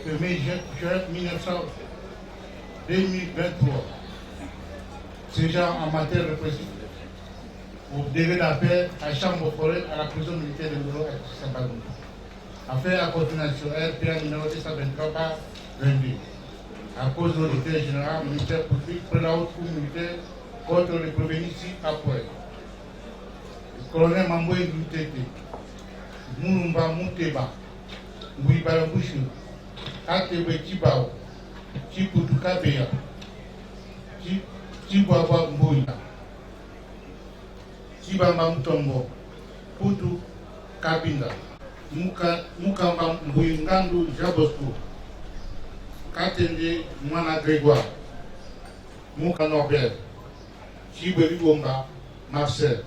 le mai juin 2023, séjour en matière de précision au degré d'appel à chambre foraine à la prison militaire de Ngolo à Saint-Palou. Affaire à coordination RPA numéro 223 par 22. À cause de l'autorité général militaire public pour la haute cour militaire contre les prévenus ci-après. Le colonel Mamboy Lutete, Moulumba Mouteba, Mbouibala Bouchou, Atebe Tibao, Chiputuka Beya, Chibaba Mbouina, Chibamba Mtombo, Putu Kabinda, Mukamba Mbouingandu Jabosco, Katende Mwana Grégoire, Mouka Norbert, Chibeli Bomba, Marcel,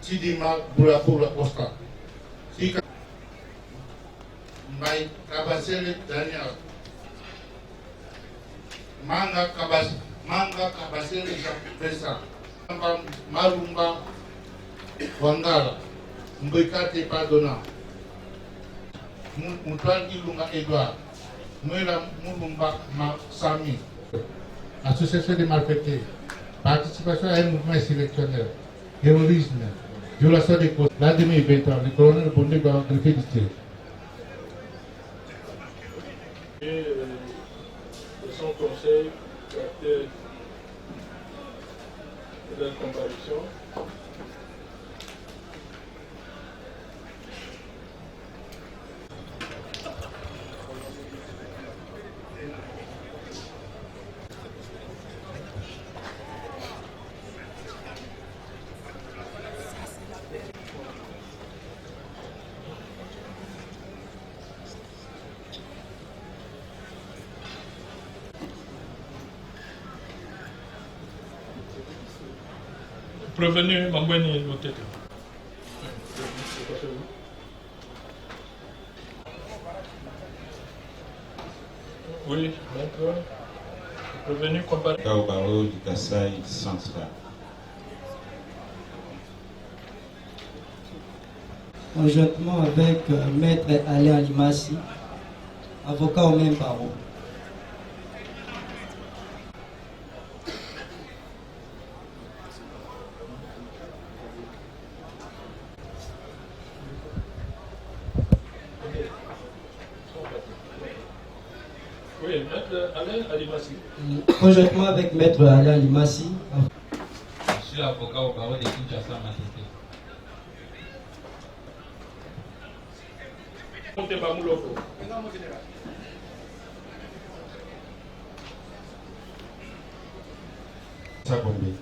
Tidima Boulapoula Oscar, Tika Mbaye Kabasele Daniel, Manga Kabasele Jean-Vincent, Malumba Wangara, Mbekate Pardona, Moutoine Ilunga Edouard, Mwela Moulumba Sami, Association des malfaiteurs, participation à un mouvement sélectionneur, terrorisme, violation des causes, la demi-20 le colonel Bondé va greffer du style. Et son conseil, de la comparution. Prévenu Mambweni Lutete. Oui, maître. Prévenu comparé. Au barreau du Kasaï central. Conjointement avec Maître Alain Limassi, avocat au même barreau. Oui, Maître Alain Alimassi. Conjointement avec Maître Alain Limassi. Je suis avocat au barreau de Kinshasa Matete. Sabombe.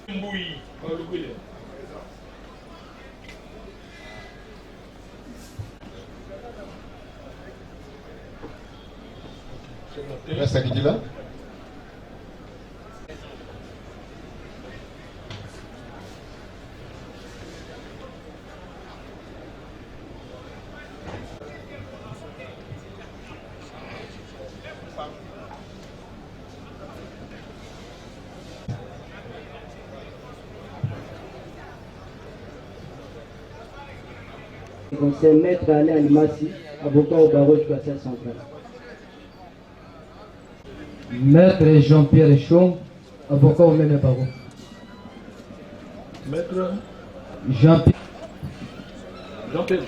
Mboui, Reste à qui là? C'est Maître Alain Limassi, avocat au barreau du Kasaï central. Maître Jean-Pierre Chong, avocat au même barreau. Maître Jean-Pierre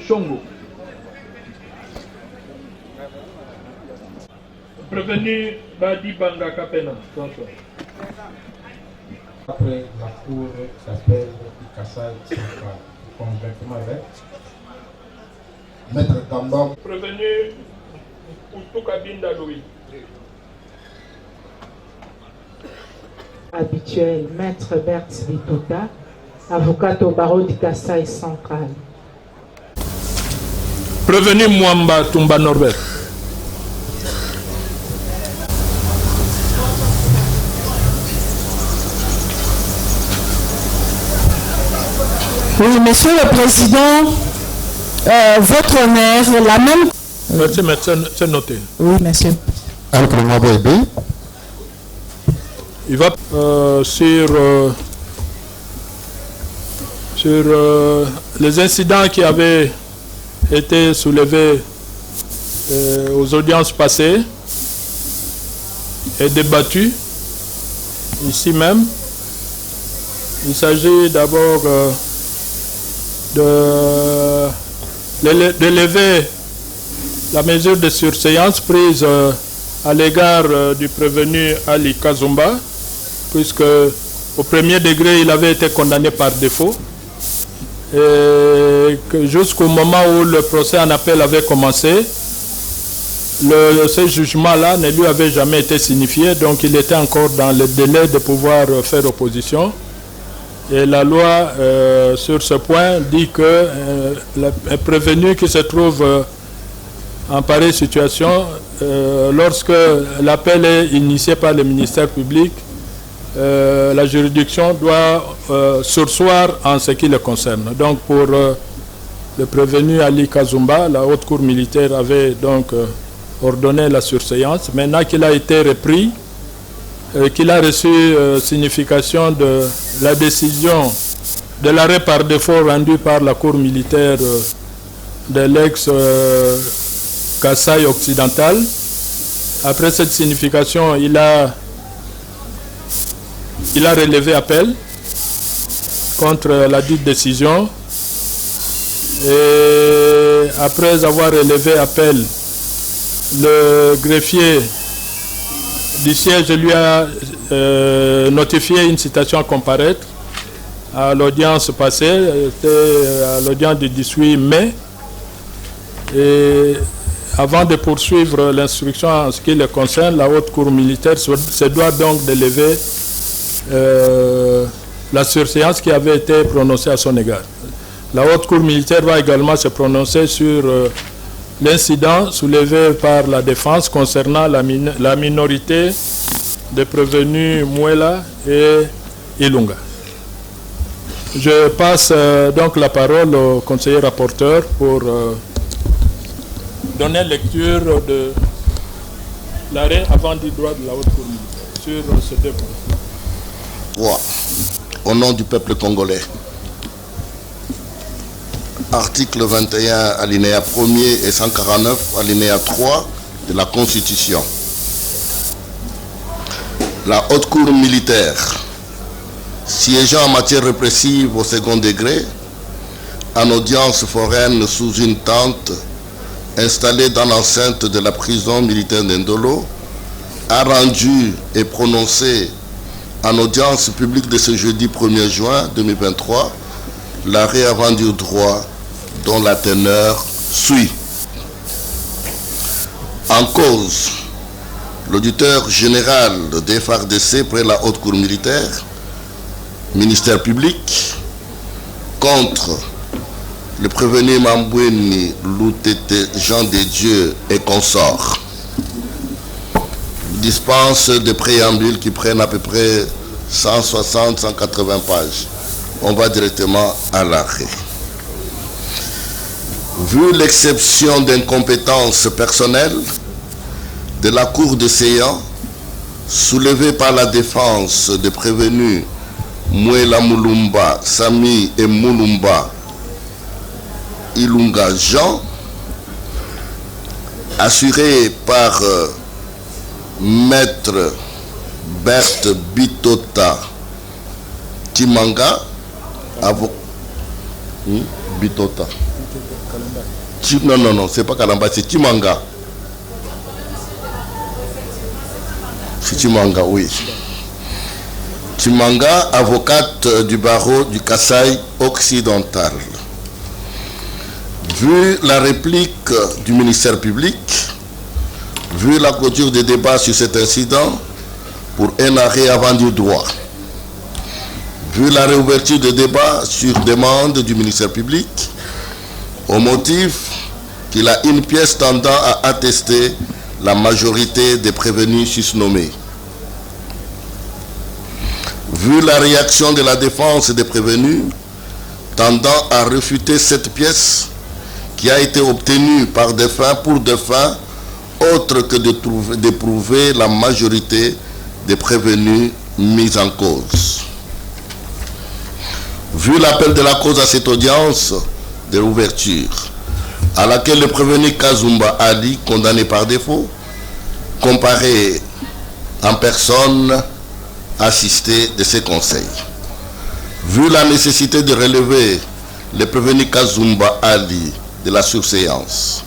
Chongo. Prévenu Badi Banga Kapena, François. Après la cour d'appel du Kasaï central, conjointement avec Maître Kamba. Prévenu Poutoukabinda Louis. Habituel, Maître Berthe Vitota, avocat au barreau du Kasaï central. Prévenu Mwamba Tumba Norbert. Oui, Monsieur le Président, votre honneur, la même... Merci, c'est noté. Oui, monsieur. Il va sur sur les incidents qui avaient été soulevés aux audiences passées et débattus ici même. Il s'agit d'abord d'élever la mesure de surséance prise à l'égard du prévenu Ali Kazumba, puisque au premier degré il avait été condamné par défaut et que jusqu'au moment où le procès en appel avait commencé, ce jugement-là ne lui avait jamais été signifié, donc il était encore dans le délai de pouvoir faire opposition. Et la loi sur ce point dit que un prévenu qui se trouve en pareille situation, lorsque l'appel est initié par le ministère public, la juridiction doit surseoir en ce qui le concerne. Donc pour le prévenu Ali Kazumba, la haute cour militaire avait donc ordonné la surséance. Maintenant qu'il a été repris, qu'il a reçu signification de la décision de l'arrêt par défaut rendu par la cour militaire de l'ex-Kasaï occidental. Après cette signification, il a relevé appel contre la dite décision. Et après avoir relevé appel, le greffier du siège lui a notifié une citation à comparaître à l'audience passée, c'était à l'audience du 18 mai. Et avant de poursuivre l'instruction en ce qui le concerne, la haute cour militaire se doit donc d'élever la surséance qui avait été prononcée à son égard. La haute cour militaire va également se prononcer sur l'incident soulevé par la défense concernant la minorité des prévenus Muela et Ilunga. Je passe donc la parole au conseiller rapporteur pour donner lecture de l'arrêt avant du droit de la haute cour militaire sur ce deux points. Au nom du peuple congolais. Article 21, alinéa 1er et 149, alinéa 3 de la Constitution. La haute cour militaire, siégeant en matière répressive au second degré, en audience foraine sous une tente installée dans l'enceinte de la prison militaire d'Indolo, a rendu et prononcé en audience publique de ce jeudi 1er juin 2023 l'arrêt avant du droit dont la teneur suit. En cause, l'auditeur général des FARDC près la haute cour militaire, ministère public, contre le prévenu Mambweni Loutete Jean de Dieu et consorts. Dispense de préambules qui prennent à peu près 160-180 pages. On va directement à l'arrêt. Vu l'exception d'incompétence personnelle de la Cour de séance soulevée par la défense des prévenus Muela Mulumba, Sami et Mulumba Ilunga Jean, assurée par Maître Berthe Bitota Timanga, avocat. Bitota. Non, c'est pas Kalamba, c'est Timanga. C'est Timanga, oui. Timanga, avocate du barreau du Kasaï occidental. Vu la réplique du ministère public, vu la clôture des débats sur cet incident pour un arrêt avant du droit, vu la réouverture des débats sur demande du ministère public, au motif qu'il a une pièce tendant à attester la majorité des prévenus susnommés. Vu la réaction de la défense des prévenus tendant à refuter cette pièce qui a été obtenue par des fins pour des fins autres que de prouver la majorité des prévenus mis en cause. Vu l'appel de la cause à cette audience de l'ouverture, à laquelle le prévenu Kazumba Ali, condamné par défaut, comparé en personne, assisté de ses conseils. Vu la nécessité de relever le prévenu Kazumba Ali de la surséance,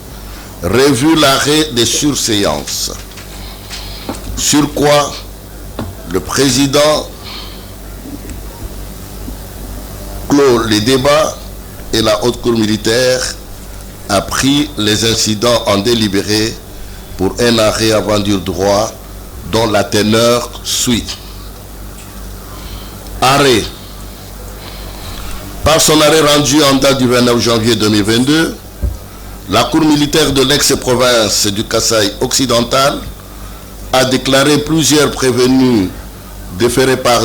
revu l'arrêt des surséances, sur quoi le président clôt les débats et la haute cour militaire a pris les incidents en délibéré pour un arrêt avant du droit dont la teneur suit. Arrêt. Par son arrêt rendu en date du 29 janvier 2022, la cour militaire de l'ex-province du Kasaï occidental a déclaré plusieurs prévenus déférés par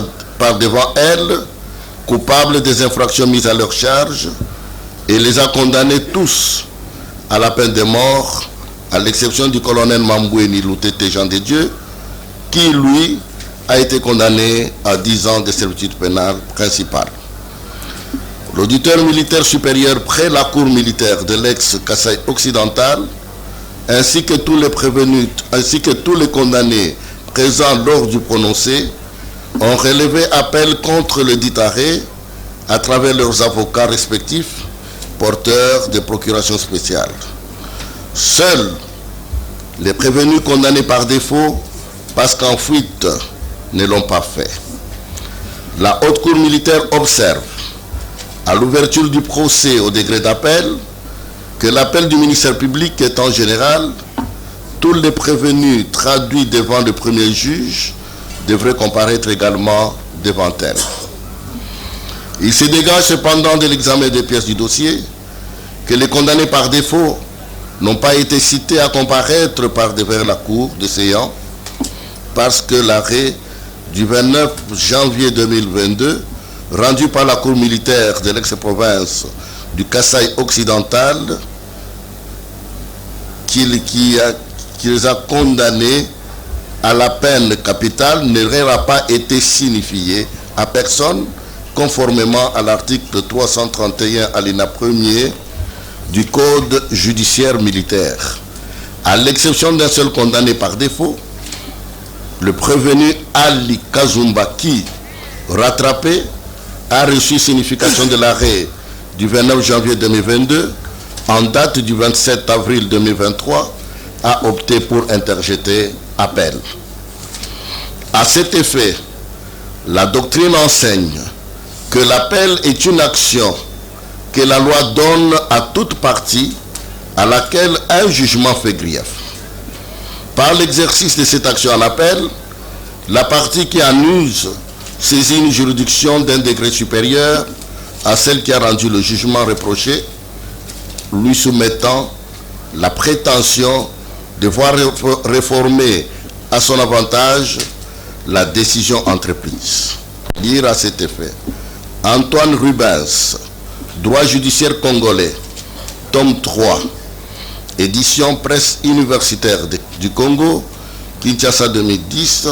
devant elle coupables des infractions mises à leur charge et les a condamnés tous à la peine de mort, à l'exception du colonel Mamboueni Loutete Jean de Dieu, qui, lui, a été condamné à 10 ans de servitude pénale principale. L'auditeur militaire supérieur près la cour militaire de l'ex-Kasaï occidental, ainsi que tous les prévenus, ainsi que tous les condamnés présents lors du prononcé, ont relevé appel contre le dit arrêt à travers leurs avocats respectifs, porteurs de procuration spéciale. Seuls les prévenus condamnés par défaut, parce qu'en fuite, ne l'ont pas fait. La haute cour militaire observe, à l'ouverture du procès au degré d'appel, que l'appel du ministère public est en général, tous les prévenus traduits devant le premier juge devraient comparaître également devant elle. Il se dégage cependant de l'examen des pièces du dossier que les condamnés par défaut n'ont pas été cités à comparaître par devers la cour de séance parce que l'arrêt du 29 janvier 2022 rendu par la cour militaire de l'ex-province du Kasaï occidental qui les a condamnés à la peine capitale n'aurait pas été signifié à personne conformément à l'article 331 alinéa 1er du Code judiciaire militaire. À l'exception d'un seul condamné par défaut, le prévenu Ali Kazumba qui, rattrapé, a reçu signification de l'arrêt du 29 janvier 2022 en date du 27 avril 2023 a opté pour interjeter appel. À cet effet, la doctrine enseigne que l'appel est une action que la loi donne à toute partie à laquelle un jugement fait grief. Par l'exercice de cette action en appel, la partie qui en use saisit une juridiction d'un degré supérieur à celle qui a rendu le jugement reproché, lui soumettant la prétention de voir réformer à son avantage la décision entreprise. Lire à cet effet Antoine Rubens, Droit judiciaire congolais, tome 3, édition presse universitaire du Congo, Kinshasa 2010,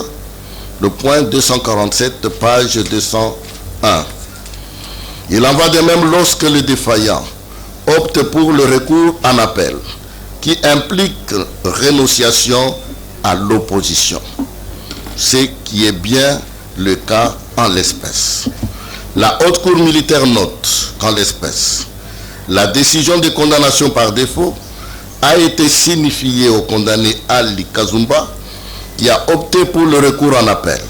le point 247, page 201. Il en va de même lorsque le défaillant opte pour le recours en appel, qui implique renonciation à l'opposition, ce qui est bien le cas en l'espèce. La haute cour militaire note qu'en l'espèce, la décision de condamnation par défaut a été signifiée au condamné Ali Kazumba, qui a opté pour le recours en appel.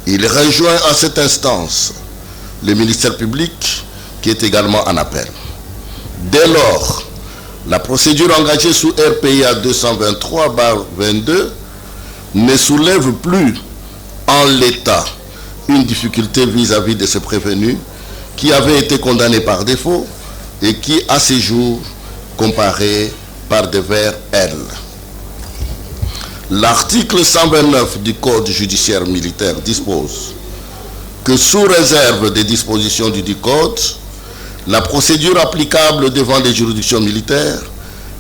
Il rejoint à cette instance le ministère public qui est également en appel. Dès lors, la procédure engagée sous RPIA 223/22 ne soulève plus en l'état une difficulté vis-à-vis de ce prévenu qui avait été condamné par défaut et qui, à ce jour, comparait par devers elle. L'article 129 du Code judiciaire militaire dispose que sous réserve des dispositions du dit Code, la procédure applicable devant les juridictions militaires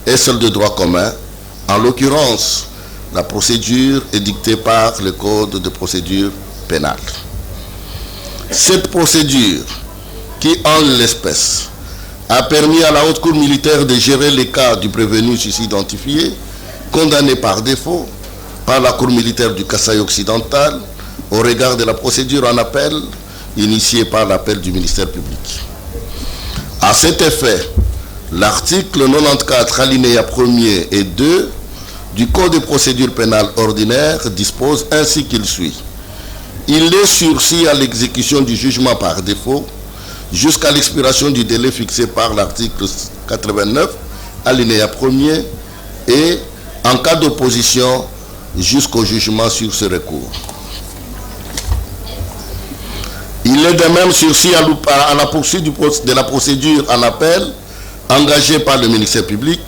est celle de droit commun. En l'occurrence, la procédure est dictée par le Code de procédure pénale. Cette procédure qui, en l'espèce, a permis à la Haute Cour militaire de gérer les cas du prévenu susci identifié, condamné par défaut par la Cour militaire du Kasaï occidental au regard de la procédure en appel initiée par l'appel du ministère public. À cet effet, l'article 94 alinéa 1er et 2 du Code de procédure pénale ordinaire dispose ainsi qu'il suit. Il est sursis à l'exécution du jugement par défaut jusqu'à l'expiration du délai fixé par l'article 89 alinéa 1er et en cas d'opposition jusqu'au jugement sur ce recours. Il est de même sursis à la poursuite de la procédure en appel engagée par le ministère public,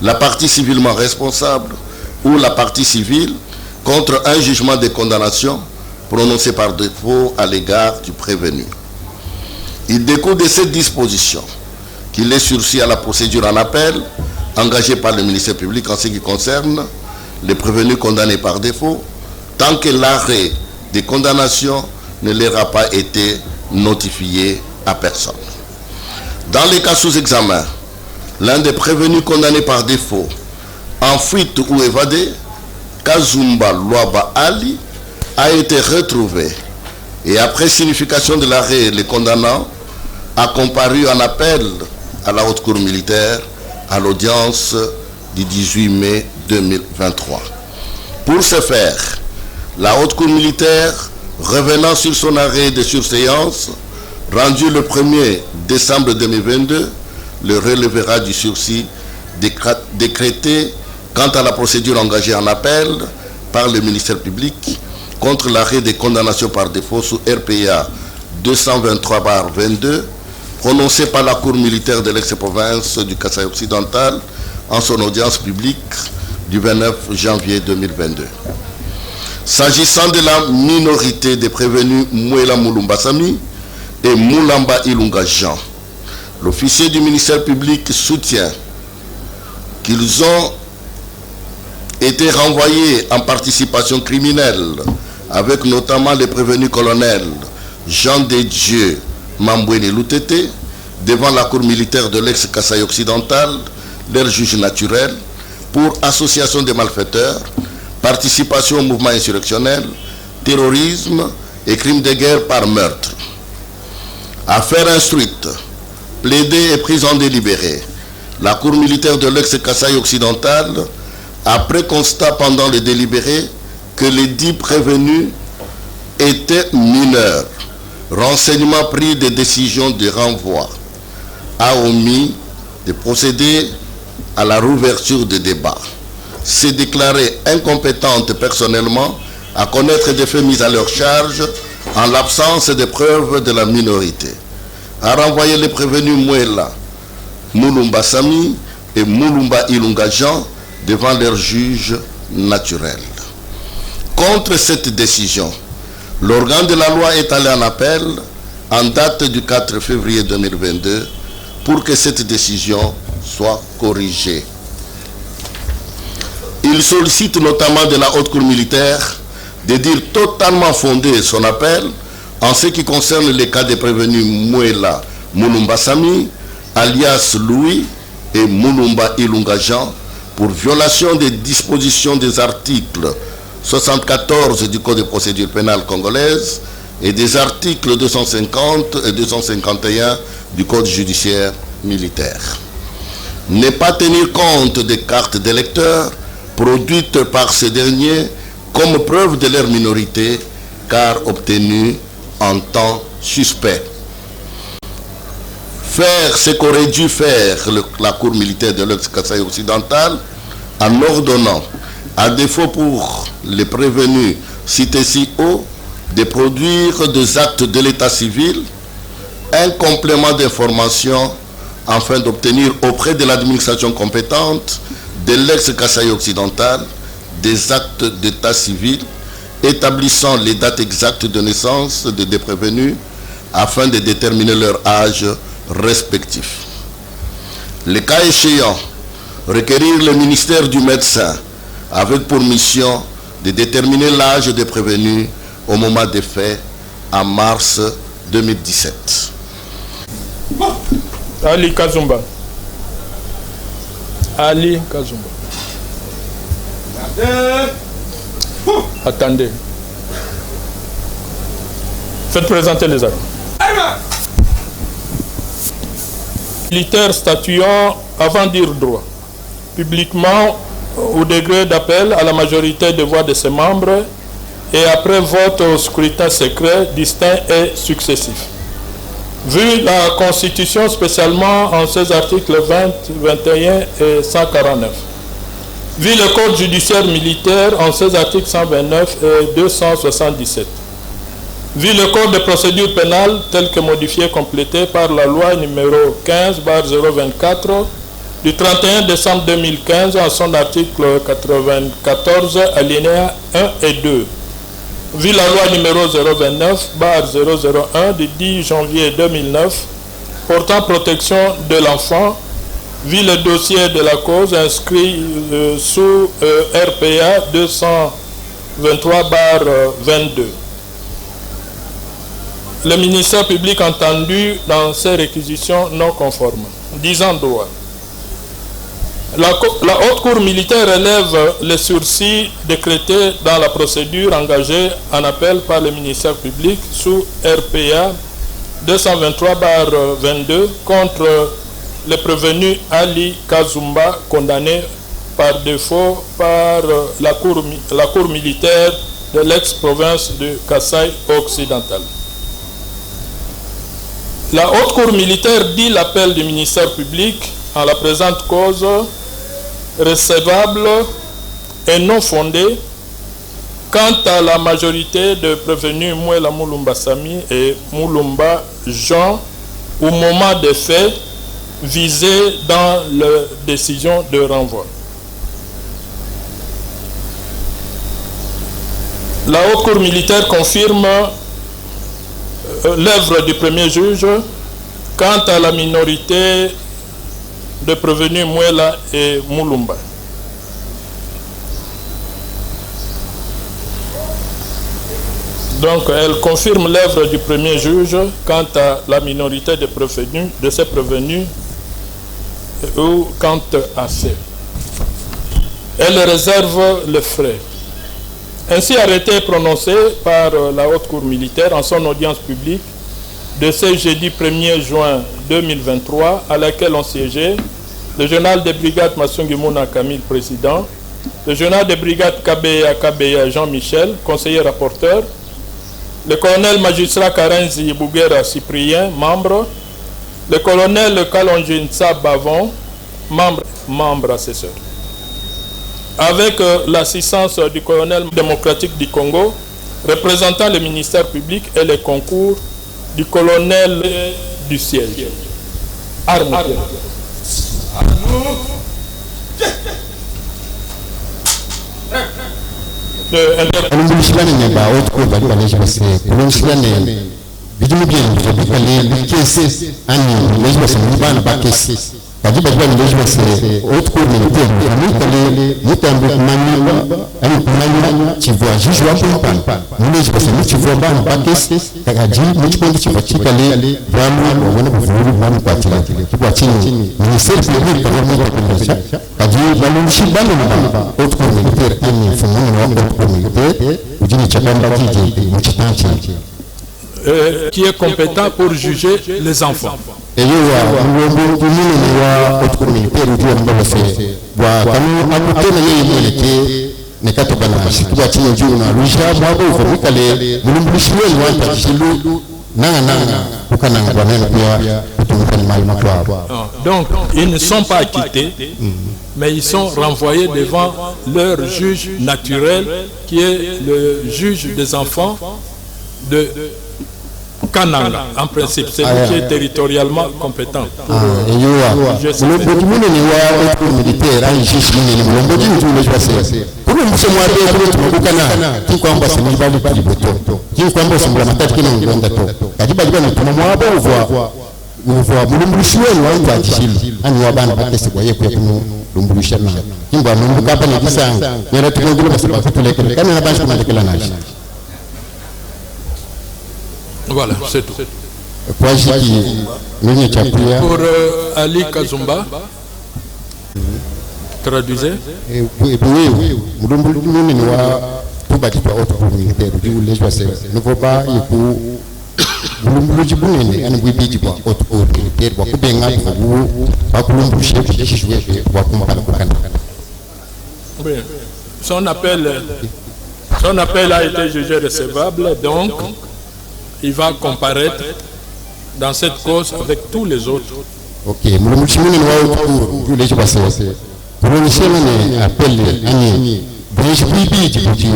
la partie civilement responsable ou la partie civile contre un jugement de condamnation prononcé par défaut à l'égard du prévenu. Il découle de cette disposition qu'il est sursis à la procédure en appel engagée par le ministère public en ce qui concerne les prévenus condamnés par défaut, tant que l'arrêt de condamnation ne leur a pas été notifié à personne. Dans les cas sous examen, l'un des prévenus condamnés par défaut, en fuite ou évadé, Kazumba Luaba Ali, a été retrouvé et après signification de l'arrêt, le condamnant a comparu en appel à la Haute Cour militaire à l'audience du 18 mai 2023. Pour ce faire, la Haute Cour militaire, revenant sur son arrêt de surséance, rendu le 1er décembre 2022, le relèvera du sursis décrété quant à la procédure engagée en appel par le ministère public contre l'arrêt de condamnation par défaut sous RPA 223/22, prononcé par la Cour militaire de l'ex-province du Kasaï occidental en son audience publique du 29 janvier 2022. S'agissant de la minorité des prévenus Mouela Mulumba Sami et Moulamba Ilunga Jean, l'officier du ministère public soutient qu'ils ont été renvoyés en participation criminelle avec notamment les prévenus colonels Jean de Dieu Mamboueni Loutete devant la cour militaire de l'ex-Kasaï occidental, leur juge naturel, pour association de malfaiteurs, participation au mouvement insurrectionnel, terrorisme et crimes de guerre par meurtre. Affaire instruite, plaidée et prise en délibéré, la cour militaire de l'ex-Kasaï occidental, après constat pendant le délibéré que les 10 prévenus étaient mineurs, renseignements pris des décisions de renvoi, a omis de procéder à la rouverture des débats. S'est déclarée incompétente personnellement à connaître des faits mis à leur charge en l'absence des preuves de la minorité. A renvoyé les prévenus Mouela Mulumba Sami et Moulumba Ilunga Jean devant leur juge naturel. Contre cette décision, l'organe de la loi est allé en appel en date du 4 février 2022 pour que cette décision soit corrigée. Il sollicite notamment de la Haute Cour militaire de dire totalement fondé son appel en ce qui concerne les cas des prévenus Mouela Mulumba Sami, alias Louis, et Moulumba Ilunga Jean, pour violation des dispositions des articles 74 du Code de procédure pénale congolaise et des articles 250 et 251 du Code judiciaire militaire. Ne pas tenir compte des cartes d'électeurs produites par ces derniers comme preuve de leur minorité, car obtenues en temps suspect. Faire ce qu'aurait dû faire la Cour militaire de l'ex-Kasaï occidental en ordonnant, à défaut pour les prévenus cités si haut, de produire des actes de l'état civil, un complément d'information afin d'obtenir auprès de l'administration compétente de l'ex-Kasaï occidental des actes d'état civil établissant les dates exactes de naissance des prévenus afin de déterminer leur âge respectif. Le cas échéant, requérir le ministère du médecin avec pour mission de déterminer l'âge des prévenus au moment des faits en mars 2017. Ali Kazumba. Ali Kazumba. Attendez. Faites présenter les armes. Militaire statuant avant dire droit, publiquement au degré d'appel à la majorité des voix de ses membres et après vote au scrutin secret, distinct et successif. Vu la Constitution spécialement en ses articles 20, 21 et 149. Vu le Code judiciaire militaire en ses articles 129 et 277. Vu le Code de procédure pénale tel que modifié et complété par la loi numéro 15/024 du 31 décembre 2015 en son article 94 alinéa 1 et 2. Vu la loi numéro 029/001 du 10 janvier 2009 portant protection de l'enfant, vu le dossier de la cause inscrit sous RPA 223/22. Le ministère public entendu dans ces réquisitions non conformes. Disant droit. La haute cour militaire relève les sursis décrétés dans la procédure engagée en appel par le ministère public sous RPA 223/22 contre le prévenu Ali Kazumba condamné par défaut par la cour militaire de l'ex-province de Kasaï occidental. La haute cour militaire dit l'appel du ministère public en la présente cause recevable et non fondée quant à la majorité de prévenus Mouela Moulumba Sami et Moulumba Jean au moment des faits visés dans la décision de renvoi. La haute cour militaire confirme l'œuvre du premier juge quant à la minorité de prévenus Mouela et Moulumba. Donc, elle confirme l'œuvre du premier juge quant à la minorité de ces prévenus ou quant à ces. Elle réserve les frais. Ainsi arrêté et prononcé par la haute cour militaire en son audience publique de ce jeudi 1er juin 2023 à laquelle ont siégé le général de brigade Massungi Mouna Camille, président, le général de brigade Kabeya Jean-Michel, conseiller rapporteur, le colonel magistrat Karenzi Bouguera Cyprien, membre, le colonel Kalonjinsa Bavon, membre assesseur. Avec l'assistance du colonel démocratique du Congo, représentant le ministère public et les concours du colonel du siège. Armes. Kaji bajua nilejwa se autre cour militaire mukale mutambe kumanywa ani kumanywa chivwa jijwa pampa nilejwa se chivwa bana bakes kaji muchikondi chivwa chikale vamu wabona buvuru vamu kwatila kibwa chini ministère public kwa mwaka kundasha kaji balu shibano na autre cour militaire ani fumuni wa autre cour militaire ujini chakamba kije muchitanchi qui est compétent pour juger les enfants. Et il y a autre communauté donc, ils ne sont pas acquittés, mais ils sont renvoyés devant leur juge naturel, qui est le juge des enfants de Kananga, en principe, c'est lui qui est territorialement compétent. Voilà, c'est tout. Pour Ali Kazumba, traduisez. Ne faut pas son appel a été jugé recevable, donc il va comparaître dans cette cause avec tous les autres. Ok, Brèche bibi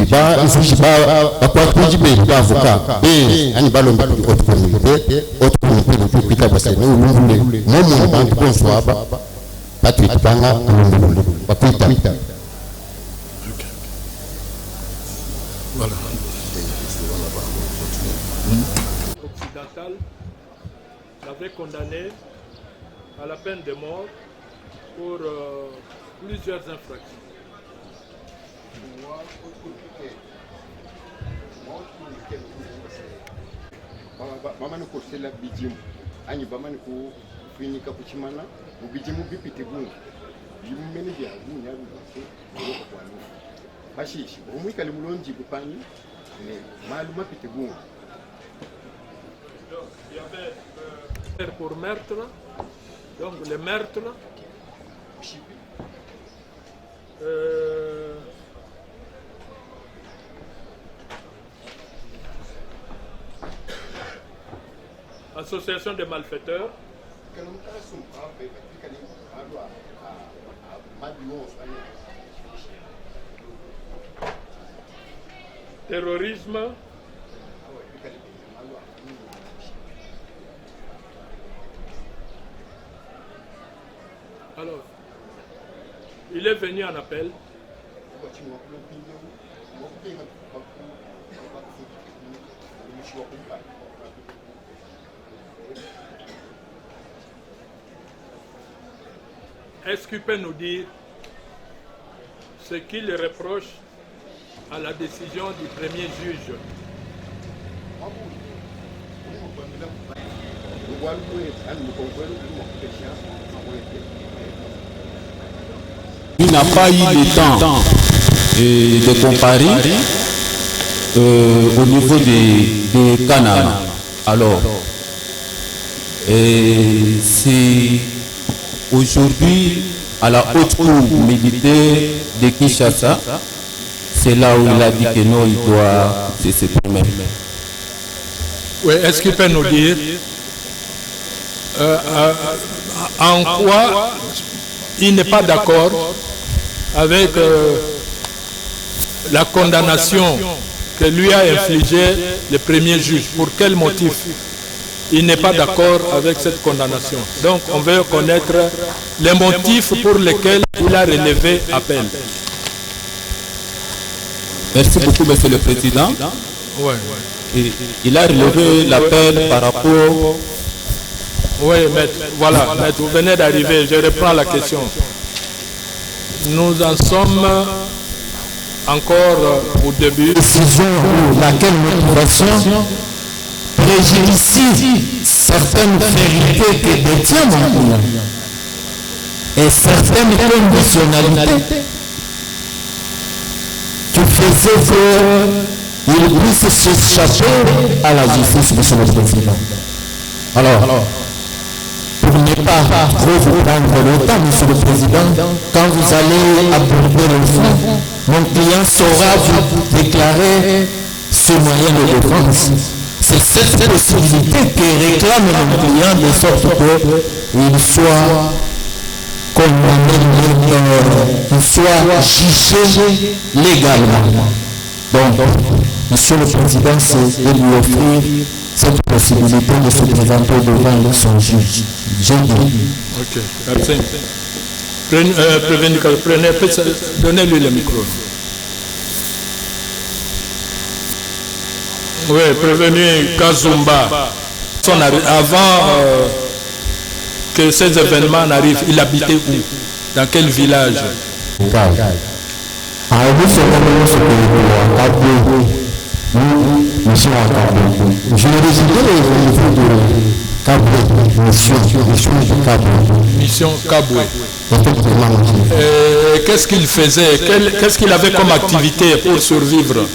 ba ifuji ba kwa kuji be ba avocat be ani balon ba autre communauté de pita ba c'est nous voulons mon banque bonsoir ba tu banga ba pita. Voilà. Occidental l'avait condamné à la peine de mort pour plusieurs infractions. Bamani ko sela bijimu ani bamani ko finika kuchimana ubijimu bipite bungu yimene bya bungu yabu base ko kwanu bashishi umwikali mulonji bupani ne maluma pite bungu. Il y avait pour meurtre, donc le meurtre, association de malfaiteurs, terrorisme, alors il est venu en appel. Est-ce qu'il peut nous dire ce qu'il reproche à la décision du premier juge? Il n'a pas eu le temps de comparer au niveau de Canaan. Alors, c'est aujourd'hui à la haute cour militaire de Kinshasa, c'est là où il a dit que non, il doit s'exprimer. Oui, est-ce qu'il peut nous dire en quoi il n'est pas d'accord avec la condamnation que lui a infligée le premier juge? Pour quel motif il n'est pas d'accord avec cette condamnation? Donc on veut connaître les motifs pour lesquels il a relevé appel. Merci beaucoup, Monsieur le Président. Ouais. Et il a relevé l'appel par rapport... Oui, maître, voilà, maître, vous venez d'arriver, je reprends la question. Nous en sommes encore au début. Décision où laquelle motivation préjudicie certaines vérités que détient mon client et certaines conditionnalités qui faisaient qu'il puisse s'échapper à la justice, Monsieur le Président. Alors, pour ne pas trop vous prendre le temps, Monsieur le Président, quand vous allez aborder le fond, mon client saura vous déclarer ce moyen de défense. C'est cette possibilité que réclame mon client de sorte qu'il soit condamné, qu'il soit jugé légalement. Donc, Monsieur le Président, c'est de lui offrir cette possibilité de se présenter devant son juge. Ok, merci. Donnez-lui le micro. Oui, prévenu Kazumba. Avant que ces événements n'arrivent, il habitait où? Dans quel village? Je l'ai décidé au niveau de Mission Kabwe. Qu'est-ce qu'il faisait? Qu'est-ce qu'il avait comme activité pour survivre?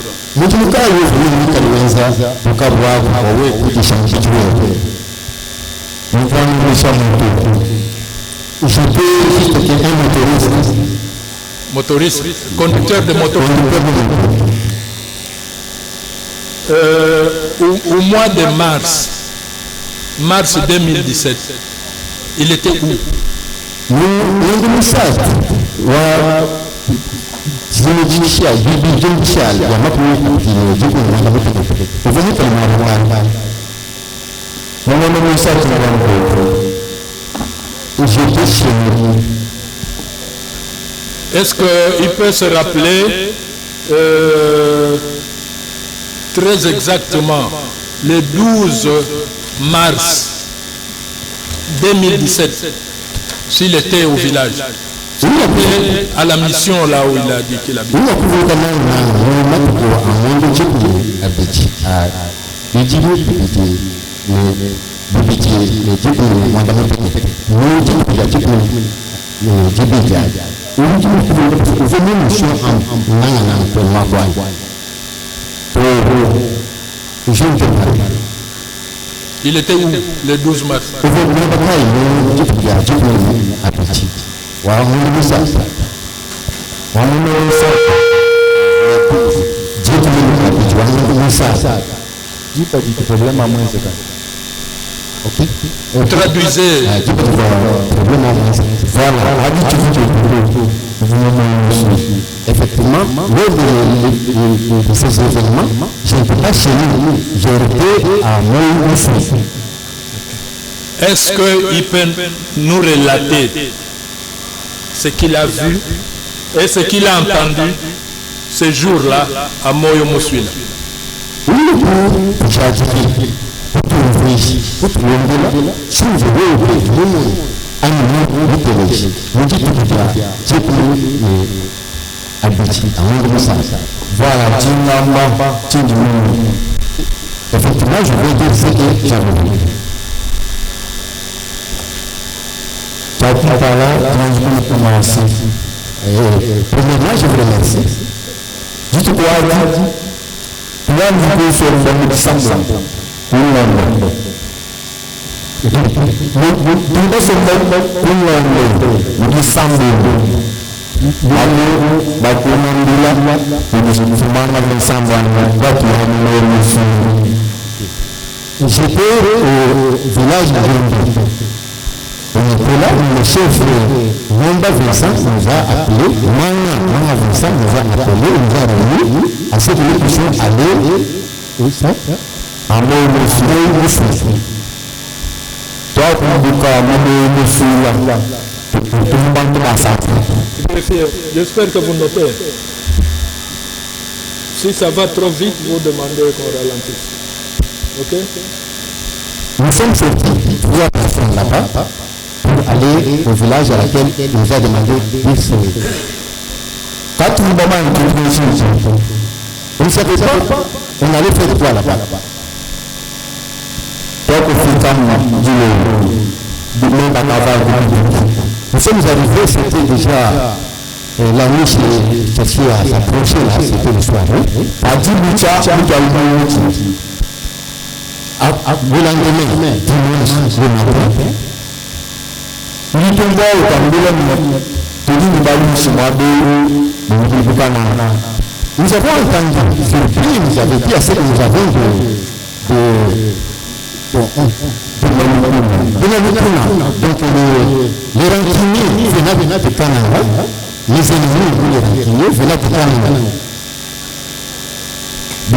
Motoriste, conducteur de moto. Au mois de mars 2017, il était où? Est-ce qu'il peut se rappeler très exactement le 12 mars 2017 s'il était au village? S'il était à la mission là où il a dit qu'il habite. Il était où le 12 mars? Traduisez. Effectivement, lors de ces événements, je n'étais pas chez nous, j'étais à Moïse. Est-ce qu'il peut nous relater ce qu'il a vu et ce qu'il a entendu ce jour-là à Moyo Moswila? Voilà, effectivement, je vais dire ce que j'avais vu. Premièrement, je vous remercie. Dites quoi, là, vous pouvez faire le semblant. J'étais au village de Grimbo. On était là, le chef Wanda Vincent nous a appelé, Manga Vincent nous a appelé, nous a réunis, à ce que nous puissions aller à Moyo. Toi, j'espère que vous notez. Si ça va trop vite, vous demandez qu'on ralentisse. Ok? Nous sommes sortis 3 personnes là-bas pour aller au village à laquelle il nous a demandé de se mettre. Quand nous avons introduit, on ne savait pas, on allait faire quoi là-bas. Nous sommes arrivés, c'était déjà la nuit cherchait à s'approcher là, c'était le soir. À 10 minutes, le lendemain, dimanche, le matin, nous tombons au Tamboula, nous avons entendu, surpris, nous avons dit à ce que nous avons donc les rancuniers venaient de Canada, les ennemis les rancuniers venaient de Canada. Il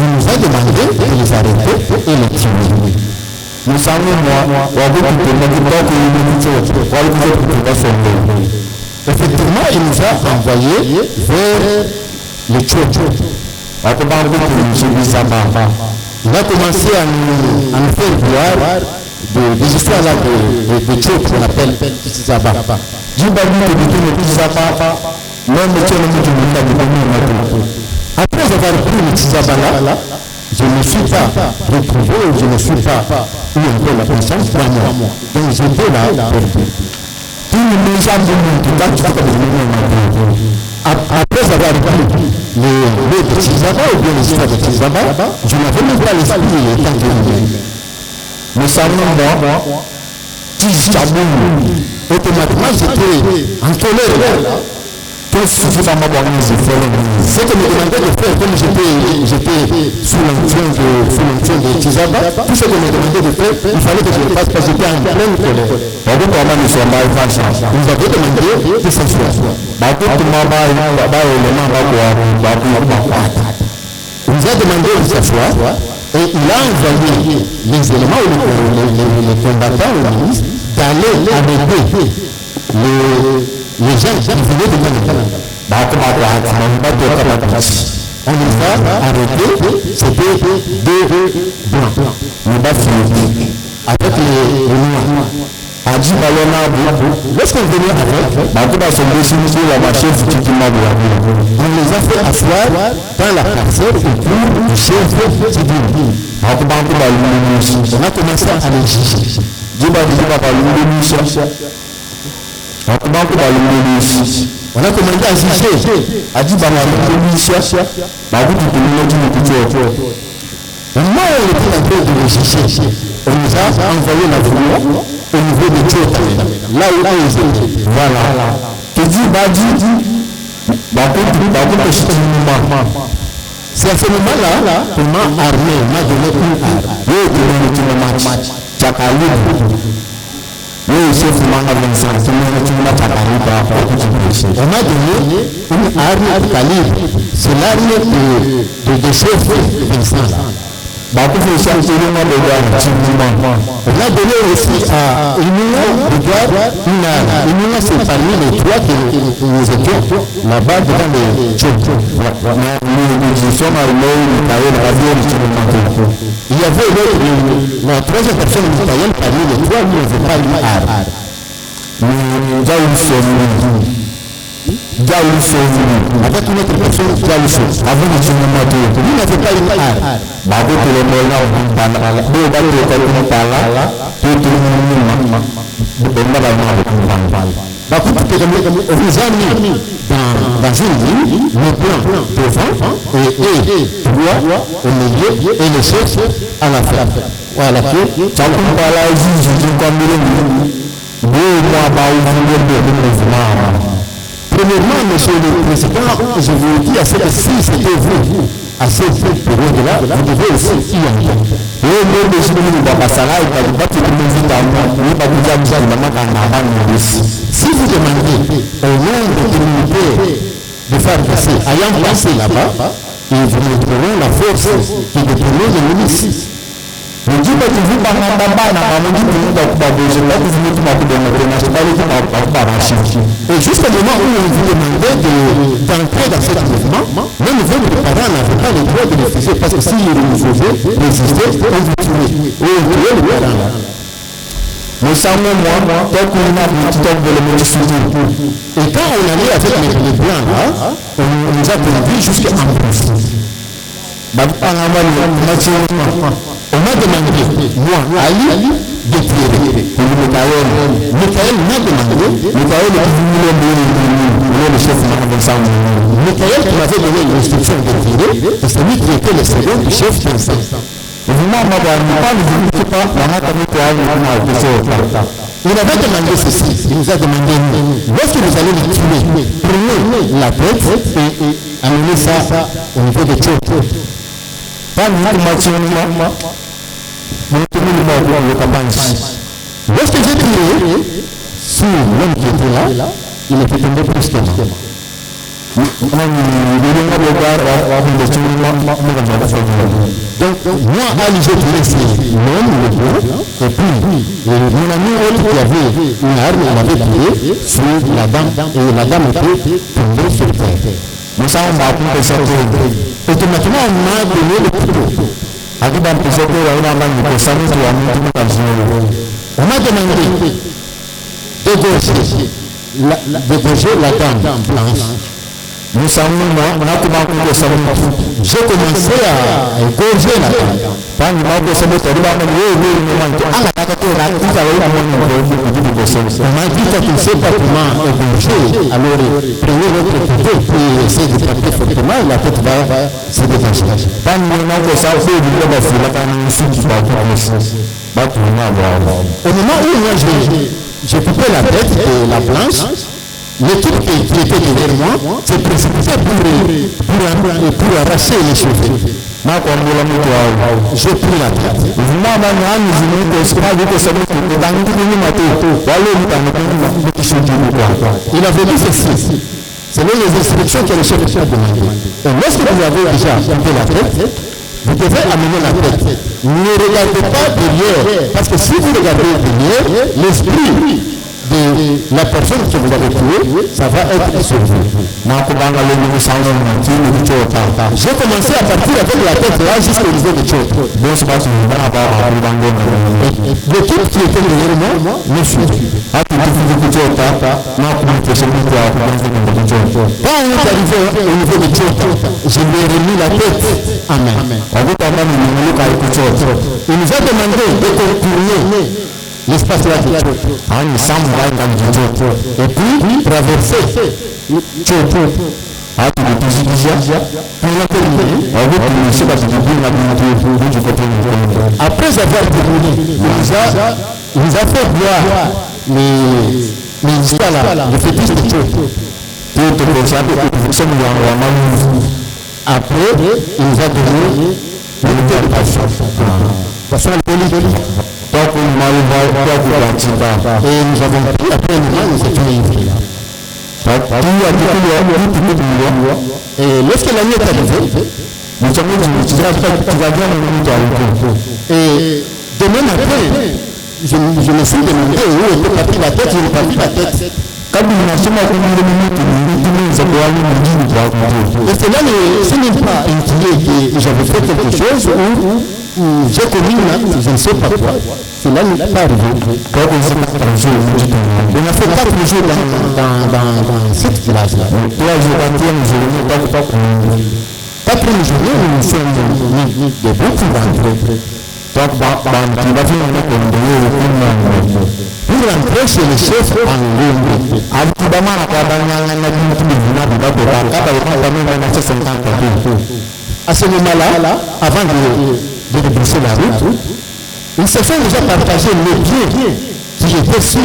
nous a demandé de les arrêter et les tuer. Nous savons, effectivement, il nous a envoyés vers les Tchotchos. Il a commencé à nous faire voir des histoires là de Tchotchos qu'on appelle Tizaba. Après avoir pris le Tizabala, je ne suis pas retrouvé, je ne suis pas eu encore la conscience 3 mois. Donc j'étais là perdu. Tout le monde a après avoir pris le Tizaba ou bien l'histoire de Tizaba, je n'avais même pas l'esprit étant guéri. Nous savons Tizaba, automatiquement j'étais en colère. Ce que me demandait de faire, comme j'étais sous l'onction de Tizaba, tout ce que me demandait de faire, il fallait que je le fasse parce que j'étais en pleine colère. Nous avons demandé de s'asseoir. Il nous a demandé de s'asseoir et il a envoyé les éléments ou les combattants, le ministre, d'aller arrêter les gens qui venaient de Ghana. On les a arrêtés, c'était 2 blancs, avec les noirs. Lorsqu'on venait avec, on les a fait asseoir dans la parcelle autour du chef Tidine. On a commencé à les juger. On a commandé à juger. A dit moi, on était en train de le juger. On nous a envoyé la voie au niveau de Tchota, là où ils étaient. Voilà. C'est à ce moment-là qu'on m'a armé, m'a donné une arme. On m'a donné une arme calibre. C'est l'arme de chef Vincent là. On a donné aussi à Inouya de Douar une arme. Inouya, c'est parmi les 3 que nous étions là-bas devant les Tchèques. Il y avait la 3e personne italienne parmi les 3 qui n'avait pas une arme. Avec une autre personne, lui n'avait pas une arme. On nous a mis dans une ligne, le plan devant et 3 au milieu et le chef à la fin. Voilà que premièrement, monsieur le président, je vous dis à ce que si c'était vous, à cette période-là, vous devez aussi y aller. Si vous demandez au nombre de militaires de faire passer, ayant passé là-bas, ils vous montreront la force qui détermine le ministre. Et juste au moment où on vous demandait d'entrer dans cet mouvement, même vos parents n'avaient pas le droit de refuser parce que s'ils refusaient, résister, on vous tuait. On tuait les parents là. Et quand on allait avec les blancs là, on nous a conduits jusqu'à Ambrose. On m'a demandé, moi, Ali, de tirer. Michael m'a demandé, le chef Michael qui m'avait donné l'instruction de tirer, c'est lui qui était le second du chef Vincent. Il avait demandé ceci, il nous a demandé, lorsque vous allez le tuer, prenez la tête et amenez ça au niveau de Tchèque. Lorsque j'ai tiré sur l'homme qui était là, il était tombé brusquement. Donc, moi, Ali, j'ai tiré sur l'homme, le blanc, et puis mon ami autre qui avait une arme, il avait tiré sur la dame, et la dame était tombée sur terre. Automatiquement, on m'a donné le couteau. On m'a demandé de gaucher la dame blanche. Nous savons, j'ai commencé à égorger la tête. On m'a dit que tu ne sais pas comment égorger, alors prenez votre côté pour essayer de taper fortement, la tête va se détacher. Au moment où moi j'ai coupé la tête de la planche, l'équipe qui était derrière moi s'est précipitée pour arracher les cheveux. J'ai pris la tête. Il avait dit ceci. Selon les instructions que le chef de a demandées. Et lorsque vous avez déjà coupé la tête, vous devez amener la tête. Ne regardez pas derrière, parce que si vous regardez derrière, l'esprit de la personne que vous avez tuée, ça va être dissolu. J'ai commencé à partir avec la tête là jusqu'au niveau de Tchot. L'équipe qui était derrière moi me suit. Quand on est arrivé au niveau de Tchot, je lui ai remis la tête en main. Il nous a demandé de contourner l'espace là de Tchot. Et puis traverser Tchot. Après avoir terminé, il nous a fait voir les le fétiche de Tchot. Après, il nous a donné une passion alcoolique. Et nous avons pris après nous étions ici. Et lorsque la nuit est arrivée, et demain matin, je me suis demandé où était partie la tête, je n'ai pas vu la tête. Et cela ne signifie pas inquiété que j'avais fait quelque chose ou j'ai commis un acte, je ne sais pas quoi. Cela n'est pas arrivé. On a fait 4 jours dans cette village-là. 4e journée, nous sommes debout pour rentrer. Pour rentrer chez le chef en ligne. À ce moment-là, avant de débrousser la route, ils se sont déjà partagés les biens qui étaient sur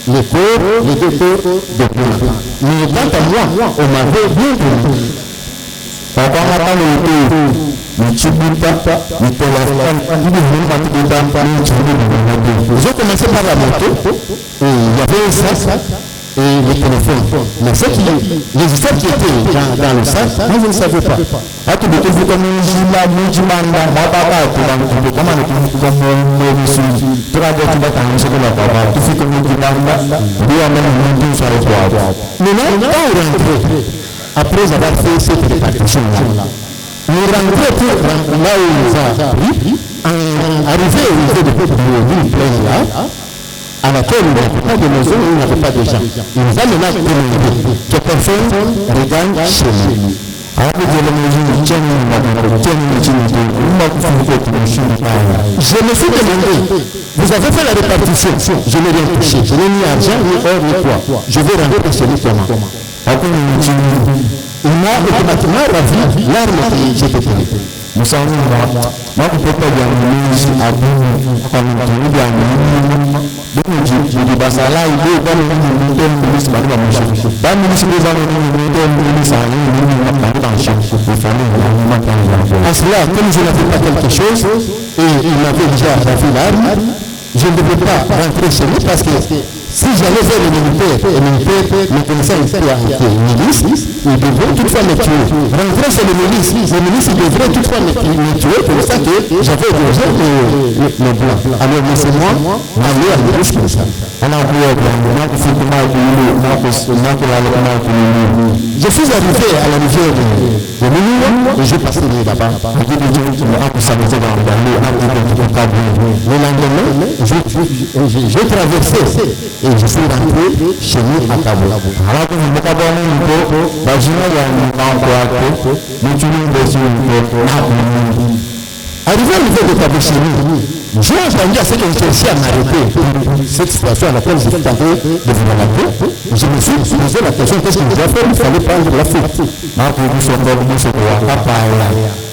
les corps, les 2 corps de Bouna. Mais quant à moi, on m'avait bien connu. J'ai commencé par la moto, et il y avait un sac et les téléphones. Mais les histoires qui étaient dans le sac, moi je ne savais pas. Maintenant, quand on rentrait, après avoir fait cette répartition-là, nous rentrons pour là où il nous a pris, arrivé au niveau de l'île pleine là, à laquelle il n'y avait pas de maison, il n'y avait pas de gens. Il nous a maintenant demandé que personne regagne chez lui. Je me suis demandé, vous avez fait la répartition, je n'ai rien touché, je n'ai ni argent, ni or, ni quoi. Je vais rentrer chez lui comment? Il m'a automatiquement ravi l'arme que j'étais pris. Nous savons, moi, je ne peux pas dire à cela, comme je n'avais pas quelque chose, et il m'avait déjà ravi l'arme, je ne devais pas rentrer chez lui parce que si j'allais vers le militaire, me connaissant une milice, ils devraient toutefois me tuer. Rentrer chez le milice, ils devraient toutefois me tuer pour ça que j'avais égorgé les blancs. Alors laissez-moi aller à la milice comme ça. Je suis arrivé à la rivière de Mounou et j'ai passé là-bas. Le lendemain, j'ai traversé et je suis rentré chez nous à Cabo. Alors que nous arrivé au niveau de Cabo chez nous, j'ai entendu à ce qu'on cherchait à m'arrêter pour cette situation à laquelle je suis en train de vous relater. Je me suis posé la question, qu'est-ce que je dois faire? Il fallait prendre la faute.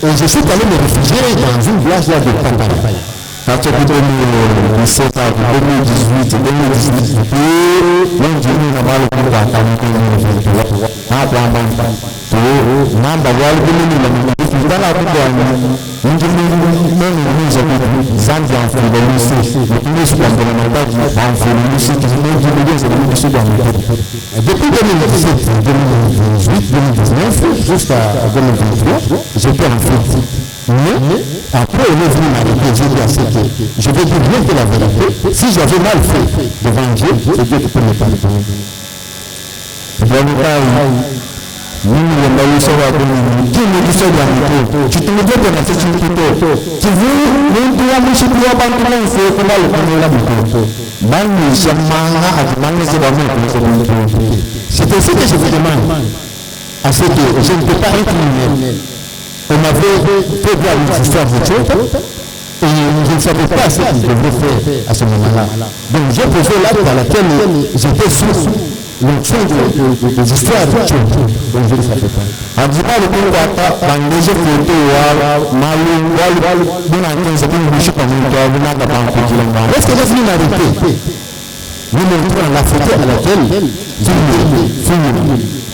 Et je suis allé me réfugier dans une village là de Pantara. Quand tu as écouté le 17 avril 2018, 2018, depuis 2018-2019 jusqu'à 2023, j'étais en fait. Mais après, on est venu m'arrêter, j'ai dit à ce que je vais dire rien que la vérité. Si j'avais mal fait devant Dieu, c'est Dieu qui peut me pardonner. C'était ce que je vous demande. À ce que je ne peux pas être criminel. On m'avait fait voir une histoire de Dieu et je ne savais pas ce que je devais faire à ce moment-là. Donc j'ai posé l'acte dans laquelle j'étais sous l'onction des histoires de Dieu. Donc je ne savais pas. En disant le mot dans les jeux photos, est-ce que j'ai fini m'arrêter? Nous me retrouvons dans la photo à laquelle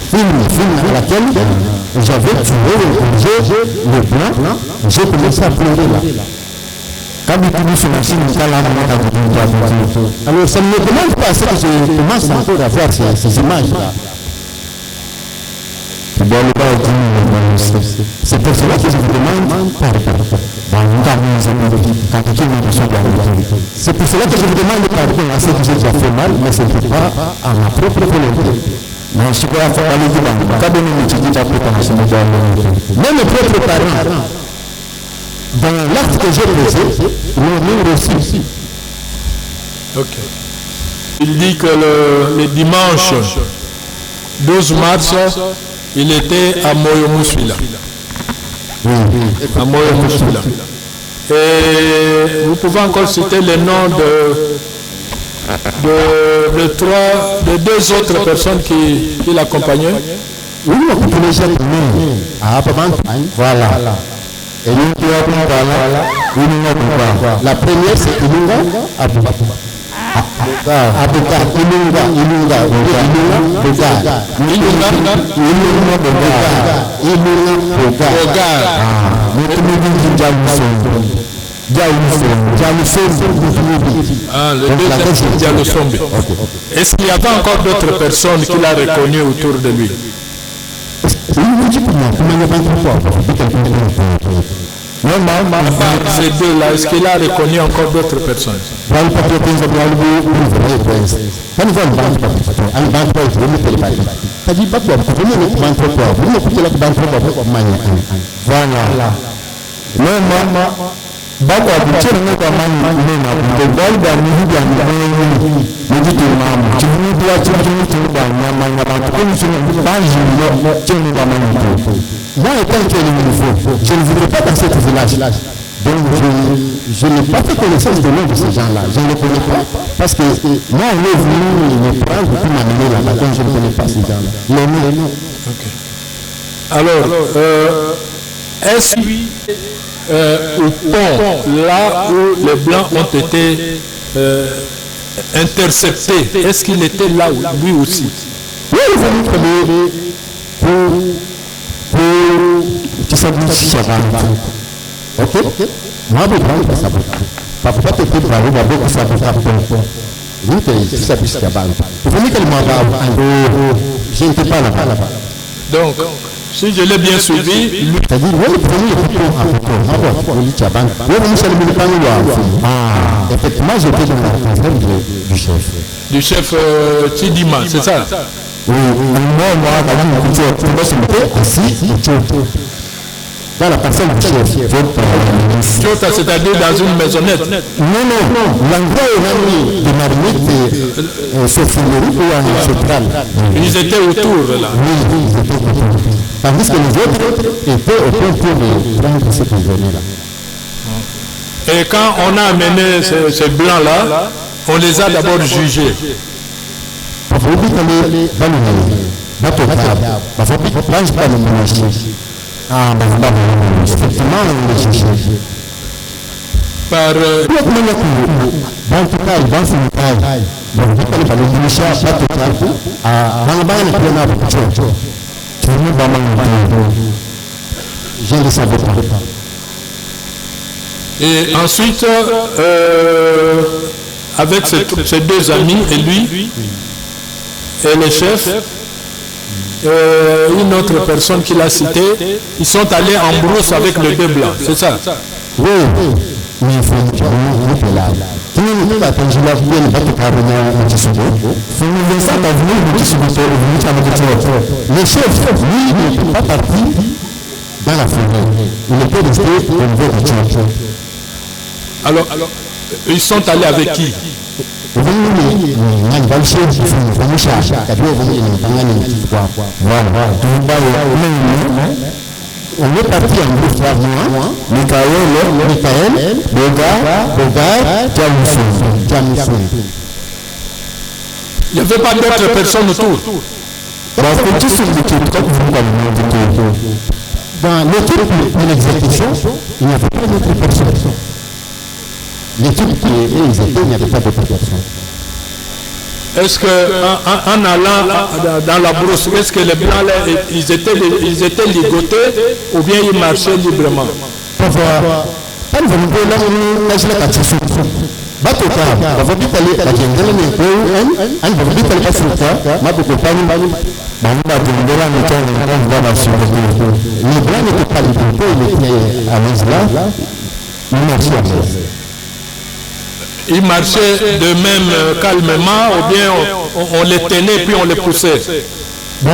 film à laquelle j'avais tué le plan, j'ai commencé à pleurer là. Quand il finit sur la Chine, alors ça ne me demande pas ce que je commence encore à voir ces images-là. C'est pour cela que je vous demande pardon. C'est pour cela que je vous demande pardon à ceux que j'ai déjà fait mal, mais ce n'est pas à ma propre volonté. Même mes propres parents, dans l'acte que j'ai posé, l'ont reçu. Ok. Il dit que le dimanche 12 mars, il était à Moyomusfila. À Moyomusfila. Et vous pouvez encore citer les noms de deux autres personnes qui l'accompagnaient. Oui, voilà. Et nous, la première, c'est Ilunga le deuxième c'est Dialosombe. Est-ce qu'il y avait encore d'autres personnes qu'il a reconnues autour de lui? Ces deux-là, est-ce qu'il a reconnu encore d'autres personnes? Moi, étant que je ne voudrais pas dans cette village. Donc, je n'ai pas fait connaissance de nom de ces gens-là. Je ne les connais pas. Parce que moi, on est venu me prendre pour m'amener là-bas. Donc, je ne connais pas ces gens-là. Les noms. Okay. Alors, est-ce au pont, là où les Blancs ont été interceptés, est-ce qu'il était là lui aussi? Oui, il faut nous ok? Moi, je vais prendre ça. Papa, tu peux prendre beaucoup ça pour ça. Oui, tu sais plus ce qu'il y a. Il faut que je n'étais pas là-bas. Donc, si je l'ai bien suivi, c'est-à-dire, oui, le premier effectivement, j'étais dans la conférence du chef. Du chef Tidima, c'est ça? Oui, moi, assis. dans la parcelle du chef. Chota, c'est-à-dire dans une maisonnette. Non. L'endroit où les marmites se font ou central. Ils étaient autour là. Oui, ils étaient autour. Tandis que les autres étaient au point pour prendre ces prisonniers-là. Et quand on a amené ces blancs-là, on les a d'abord jugés. Par je ne savais pas. Et ensuite, avec ses deux amis et lui, et le chef, une autre personne qu'il a citée, ils sont allés en brousse avec les deux blancs, c'est ça? Oui, mais il faut que nous là. Qui nous a attendu la vie, le bateau carrément au Tissoubo. Le ça va venir au Tissoubo, le chef, lui, il n'est pas parti dans la forêt. Il était resté au niveau du chef. Alors, ils sont allés avec qui? On est parti en groupe par moi, Michael, Bogart, Jamison. Il n'y avait pas d'autres personnes autour. Dans l'équipe de l'exécution, il n'y avait pas d'autres personnes. L'équipe qui est il n'y avait pas d'autres personnes. Est-ce qu'en allant dans la brousse, est-ce que les blancs, ils étaient ligotés ou bien ils marchaient librement? Les blancs n'étaient pas ligotés, ils étaient à l'aise là, ils marchaient à l'aise. Ils marchaient de même calmement ou bien on les tenait puis on les poussait? Les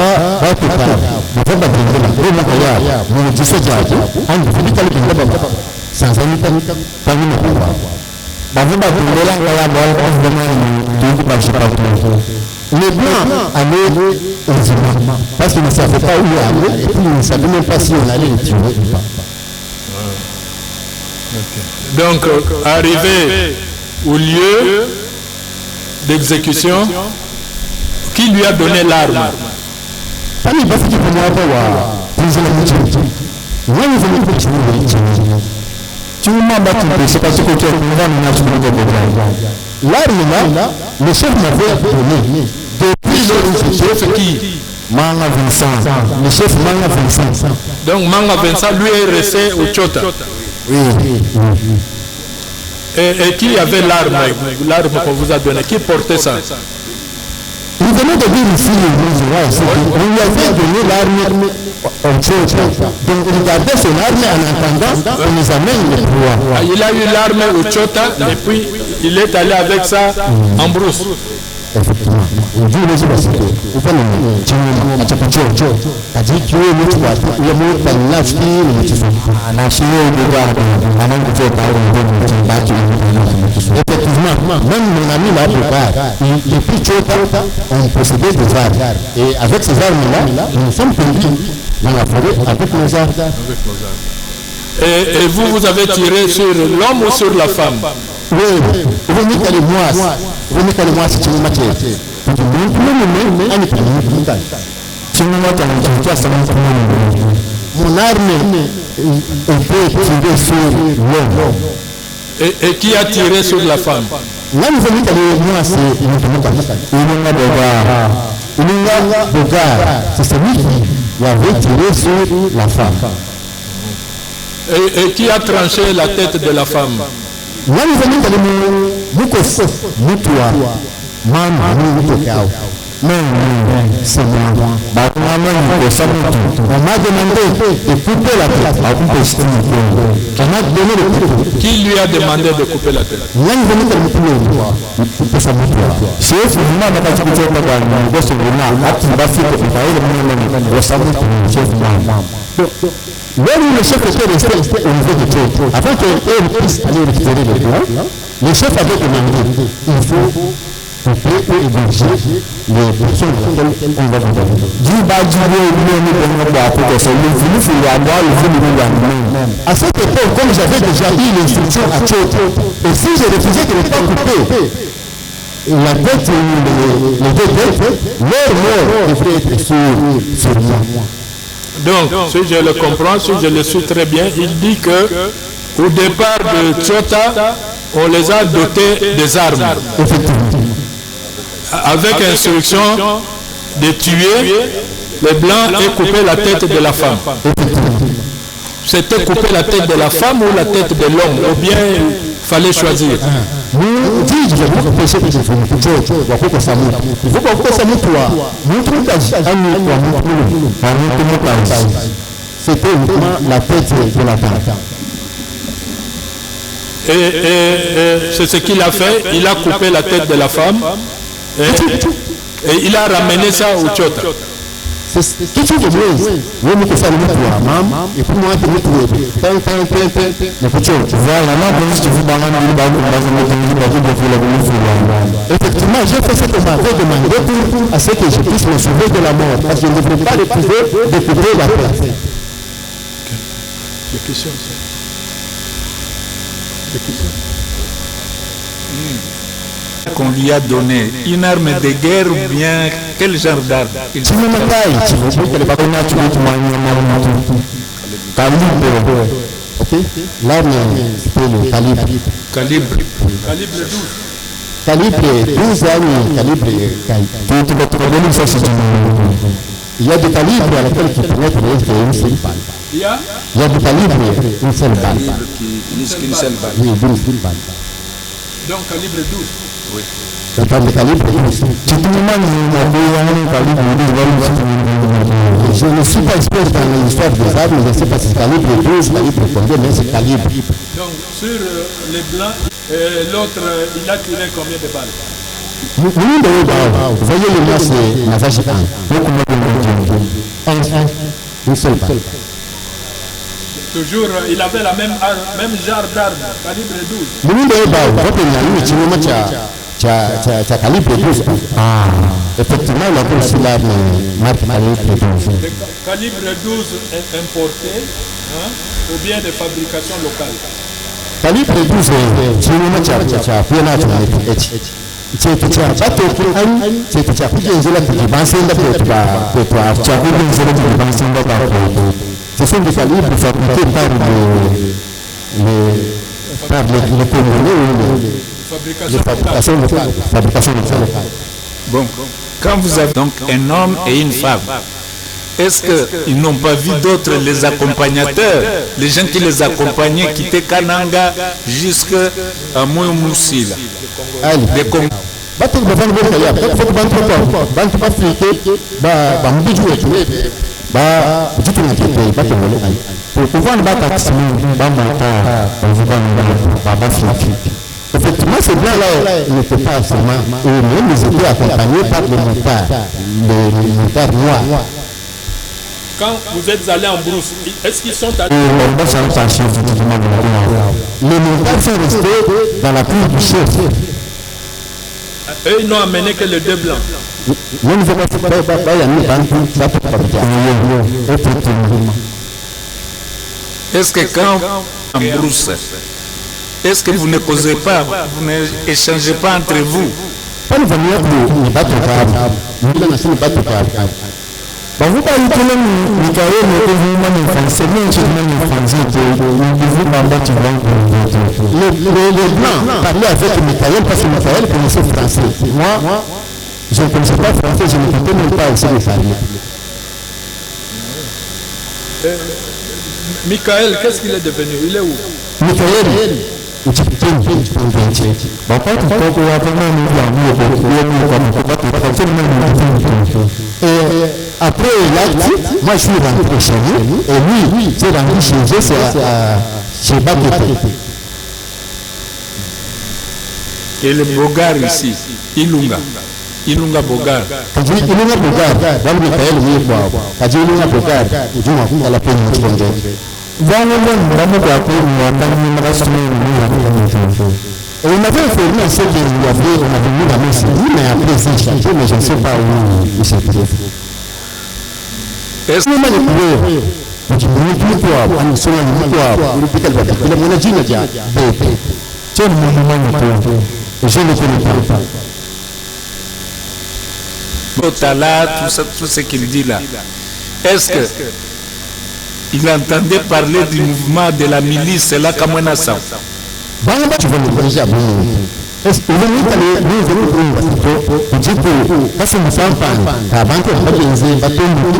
blancs allaient aux imams parce qu'ils ne savaient pas où aller et puis ils ne savaient même pas si on allait les tuer ou pas. Donc, arrivé au lieu d'exécution, qui lui a donné l'arme? L'arme là, le chef m'avait donné. Depuis le chef qui? Manga Vincent. Le chef Manga Vincent. Donc Manga Vincent, lui est resté au Chota. Oui. Et qui avait l'arme qu'on vous a donnée? Qui portait ça? Il venait de dire ici, on lui avait donné l'arme au Chota. Donc il gardait son arme en attendant qu'on nous amène les proies. Il a eu l'arme au Chota et puis il est allé avec ça en brousse. Effectivement. Il dit les autres, il faut le dire, c'est-à-dire que le mot par l'affaire, effectivement, même mon ami là, il prit Chota, on possédait des armes. Et avec ces armes-là, nous sommes perdus dans la forêt avec nos armes. Et vous avez tiré sur l'homme ou sur la femme? Oui, venez moi si tu me mets. Mon arme, on peut tirer sur l'homme. Et qui a tiré sur la femme? Là, nous venons moi, c'est Bogart. C'est celui qui avait tiré sur la femme. Et qui a tranché la tête de la femme? Là, nous venons Non, c'est moi. On m'a demandé de couper la tête. On m'a donné le couteau. Qui lui a demandé de couper la tête? Là où le chef était resté au niveau de Dieu, avant qu'elle puisse aller récupérer le bois, le chef avait demandé, il faut couper et égorger les personnes auxquelles on va vous donner. À cette époque, comme j'avais déjà eu l'instruction à Dieu, et si je refusais de ne pas couper la tête ou les deux têtes, leur mort devrait être sur moi. Donc, si je le comprends, si je le suis très bien, il dit que au départ de Tchota, on les a dotés des armes. Avec instruction de tuer les blancs et couper la tête de la femme. C'était couper la tête de la femme ou la tête de l'homme, ou bien il fallait choisir. C'était uniquement la tête de la femme. Et c'est ce qu'il a fait, il a coupé la tête de la femme et il a ramené ça au Tchota. C'est quelque chose de mieux. Oui, mais que ça le met pour la maman, et pour moi, c'est le tout. Voilà, effectivement, j'ai fait ce que m'avait demandé à ce que je puisse me sauver de la mort, parce que je ne devrais pas refuser de couper la tête. Des questions, ça. Des questions. Qu'on lui a donné une arme de guerre ou bien quel genre d'arme? L'arme, c'est le calibre. Calibre 12. Calibre 12 armes, calibre. Il y a des calibres à laquelle qui permettent une seule balle. Il y a des calibres, une seule balle. Une seule balle. Oui, 12 balles. Donc calibre 12. Oui. Je parle de calibre 12. Je ne suis pas expert dans l'histoire des armes, je ne sais pas si c'est calibre 12, calibre combien, mais c'est calibre. Donc sur les blancs, l'autre, il a tiré combien de balles? Vous voyez le mot, c'est la vache 1. Une seule balle. Toujours, il avait la même genre d'arme, calibre 12. Calibre 12. Effectivement, il a aussi l'arme marque calibre 12. Calibre 12 importé, hein, ou bien de fabrication locale? Calibre 12, ce sont des calibres fabriqués par les Congolais ou les fabrications locales. Bon, quand vous avez donc un homme et une femme, est-ce qu'ils n'ont pas vu d'autres, les accompagnateurs, les gens qui les accompagnaient, quitter Kananga jusqu'à Moussi? Les Congolais. Effectivement, ces blancs-là n'étaient pas seulement eux-mêmes, ils étaient accompagnés par les motards noirs. Quand vous êtes allés en brousse, est-ce qu'ils sont allés? Les motards sont restés dans la cour du chef. Eux, ils n'ont amené que les deux blancs. Est-ce que quand en brousse, est-ce que vous ne causez pas, vous n'échangez pas entre vous? Les blancs parlaient avec Michael parce que Michael connaissait français. Moi, je ne connaissais pas français, je ne pouvais même pas essayer de parler. Michael, qu'est-ce qu'il est devenu? Il est où? Michael, Et après l'acte, moi je suis rentré chez lui et lui s'est rendu chez eux, c'est chez Bakété. Et le Bogar ici, Ilunga Bogar. Quand je dis Ilunga Bogar, dans le Michael, oui, quoi. Quand je dis Ilunga Bogar, je m'en à la peine de me dire. Et on avait informé ceux qui on avait mis la main sur lui, mais après c'est changé, mais je ne sais pas où il s'est trouvé. Est-ce que vous m'avez trouvé? Je dis, toi, on est sur un toi, il est mon agile, il a tiens, je ne connais pas. Botala, tout ce qu'il dit là. Est-ce que il entendait parler du mouvement de la milice, c'est là comme un assassin? Tu vas me corriger à vous. Est-ce que vous dire que quand c'est une femme, la banque va organiser, va tomber.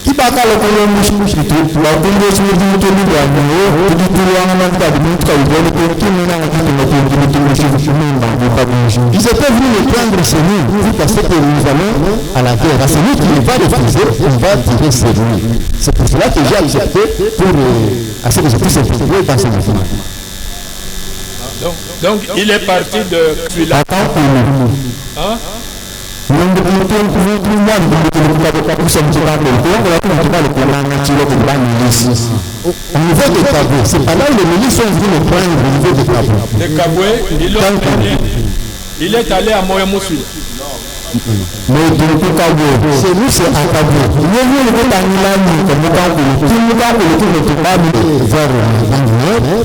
Qui va faire le colon mouche, la tombe sur le dos de l'eau, du ils étaient venus me prendre chez nous, parce que nous allons à la guerre. C'est nous qui ne va refuser, on va tirer sur lui. C'est pour cela que j'ai accepté pour à ce que je puisse intégrer dans ce mouvement. Donc il est parti de Tuila. Hein? Au niveau des Kaboué, c'est pas là où les milices sont venus me prendre au niveau des Kaboué. Les Kaboué, il est allé à Moyamoussou. Mais c'est nous, c'est à Kaboué. Il est venu le Tanilani, comme vers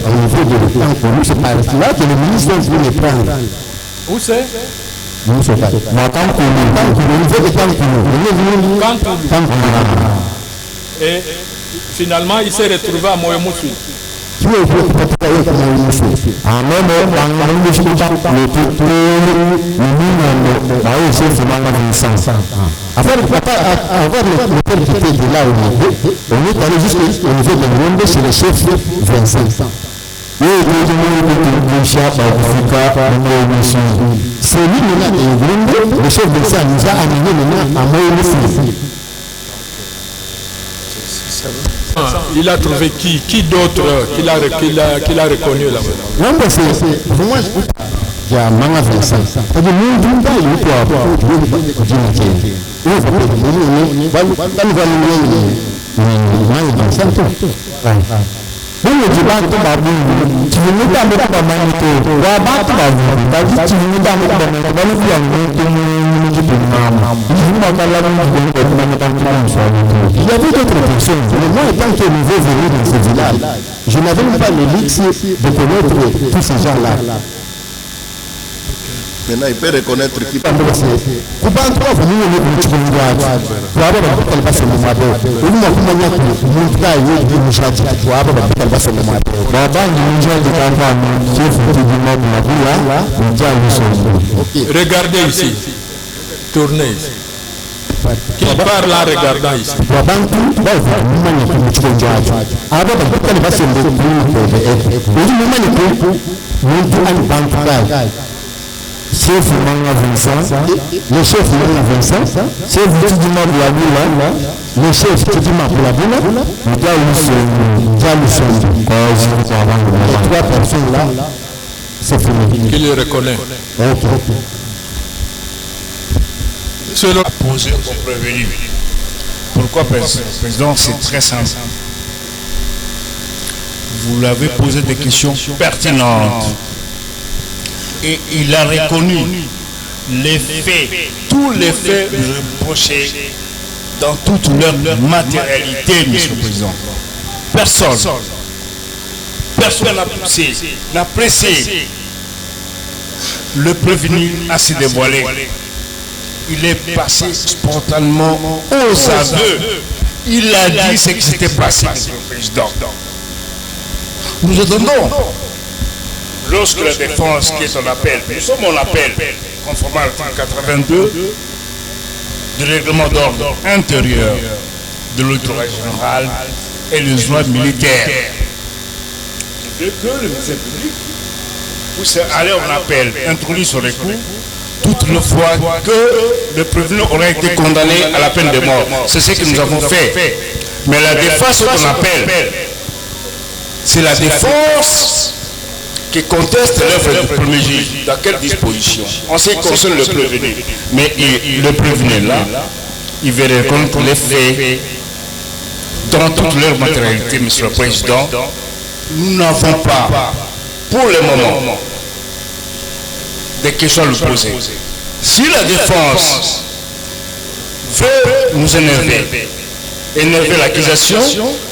au niveau de l'État pour nous, c'est par là que les milices sont venus me prendre. Où c'est? Nous, c'est pas. Et finalement, il s'est retrouvé à Moyamoussou. Avoir le père qui était de là on est allé jusqu'au niveau de Rwanda chez le chef Vincent. C'est lui maintenant, le chef de ça nous a amené maintenant à Moyamoussou. Il a trouvé qui d'autre qu'il a reconnu là-bas? Non, c'est pour moi, il y a Manga Vincent. C'est-à-dire, nous, il y avait d'autres personnes. Moi, étant que nouveau venu dans ce village, je n'avais même pas le luxe de connaître tous ces gens-là. Maintenant, il peut reconnaître qui. Regardez ici. Tournez ici. Qui parle en regardant ici? Chef Manga Vincent, le chef Manga Vincent, chef Tidima Boulabula, le chef Tidima Boulabula, le gars les trois personnes là, c'est fini. Il le reconnaît. Selon posé au prévenu. Pourquoi, Président? C'est très simple. Vous l'avez posé des questions pertinentes. Et il a reconnu les faits, tous les faits reprochés dans toute leur matérialité, Monsieur le Président. Personne n'a pressé le prévenu à se dévoiler. Il est passé spontanément aux aveux. Il a dit ce qui s'était passé, Monsieur le Président. Nous attendons. Lorsque la défense qui est en appel, nous sommes en appel, conformément à l'article 82 du règlement d'ordre intérieur de l'autorité générale et des lois militaires. que le ministère public puisse aller en appel, introduire son recours, toute le fois que le prévenu aurait été condamné à la peine de mort. C'est ce que nous avons fait. Mais la défense qu'on appelle, c'est la défense qui conteste l'œuvre du premier juge. Dans quelle disposition? En ce qui concerne le prévenu. Mais le prévenu là, il veut reconnaître les faits dans toute leur matérialité, Monsieur le Président. Nous n'avons pas, pour le moment, des questions à lui poser. Si la défense veut nous énerver l'accusation,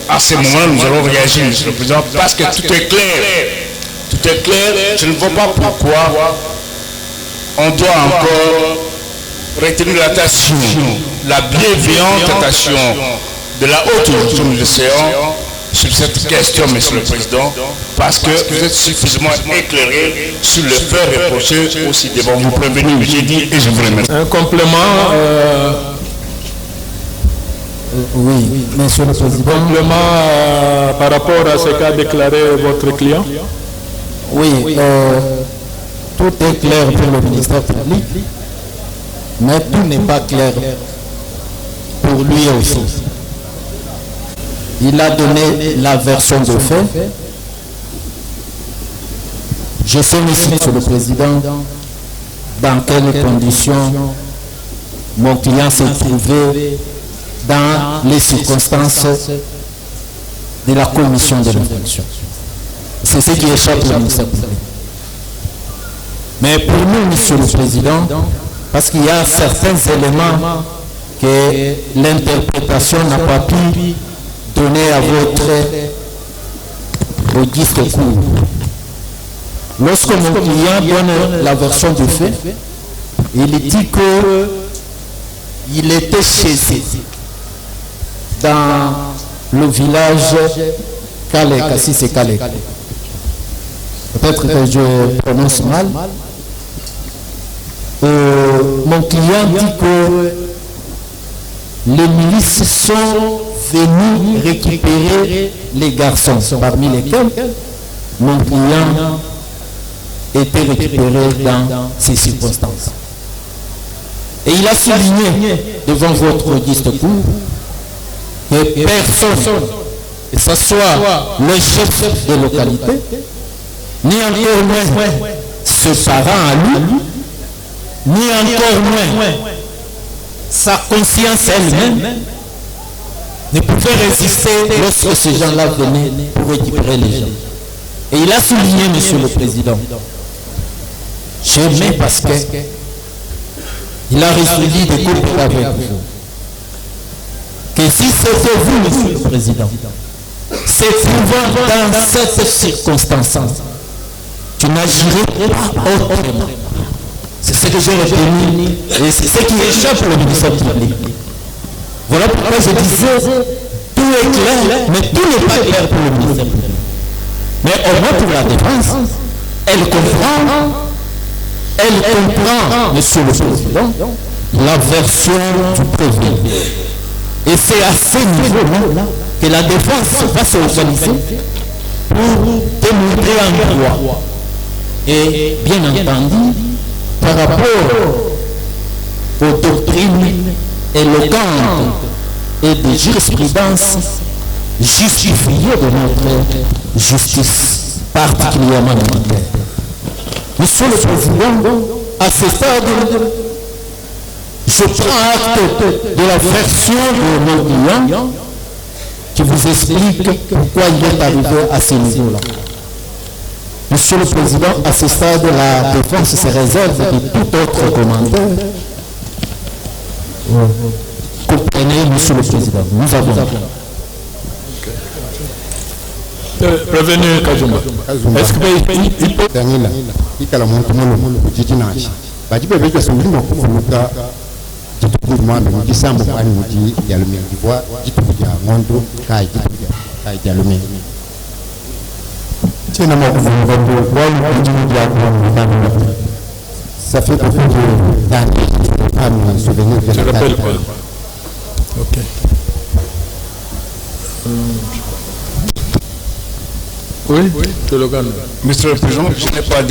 à ce moment-là, nous allons réagir, Monsieur le Président, parce que tout est clair. Tout est clair. Je ne vois pas pourquoi on doit encore retenir l'attention, la bienveillante attention de la haute juridiction de l'océan sur cette question, Monsieur le Président, parce que vous êtes suffisamment éclairé sur le fait reproché aussi devant vous prévenir, j'ai dit, et je vous remercie. Un complément. Oui, Monsieur le Président. Complément par rapport à ce qu'a déclaré votre client. Oui, tout est clair pour le ministère public, mais tout n'est pas clair pour lui aussi. Il a donné la version de fait. Je sais, Monsieur le Président, dans quelles conditions mon client s'est trouvé dans les circonstances de la commission de l'infraction. C'est ce qui échappe au ministère public. Mais pour nous, Monsieur le Président, parce qu'il y a certains éléments que l'interprétation n'a pas pu donner à votre discours. Lorsque mon client donne la version du fait, il dit qu'il était chez lui, dans le village Kale, Kassis et Kale. Peut-être que je prononce mal. Mon client dit que les milices sont venus récupérer les garçons, parmi lesquels mon client était récupéré dans ces circonstances. Et il a souligné devant votre discours que personne, que ce soit le chef de localité, ni encore moins ce parent à lui, ni encore moins sa conscience elle-même, ne pouvait résister lorsque ces gens-là venaient pour récupérer les gens. Et il a souligné, Monsieur le Président, j'aimais parce que il a résolu de coopérer avec vous. Que si c'était vous, Monsieur le Président, c'est trouvant dans cette circonstance, tu n'agirais pas autrement. C'est ce que j'ai retenu et c'est ce qui échappe au ministère public. Voilà pourquoi je disais, tout est clair, mais tout n'est pas clair pour le ministère public. Mais au moins pour la défense, elle comprend, Monsieur le Président, la version du prévenu. Et c'est à ce niveau-là que la défense va s'organiser pour démontrer un droit. Et bien entendu, par rapport aux doctrines éloquentes et des jurisprudences justifiées de notre justice, particulièrement militaire. Monsieur le Président, à ce stade, je prends acte de la version de mon client qui vous explique pourquoi il est arrivé à ce niveau-là. Monsieur le Président, à ce stade, la défense se réserve de tout autre commentaire. Comprenez, Monsieur le Président, nous avons... Prévenu Kajumba. Est-ce que il peut... Ça fait beaucoup d'années à me souvenir de la rappelle pas. Ok. Oui, slogan. Monsieur le Président, je n'ai pas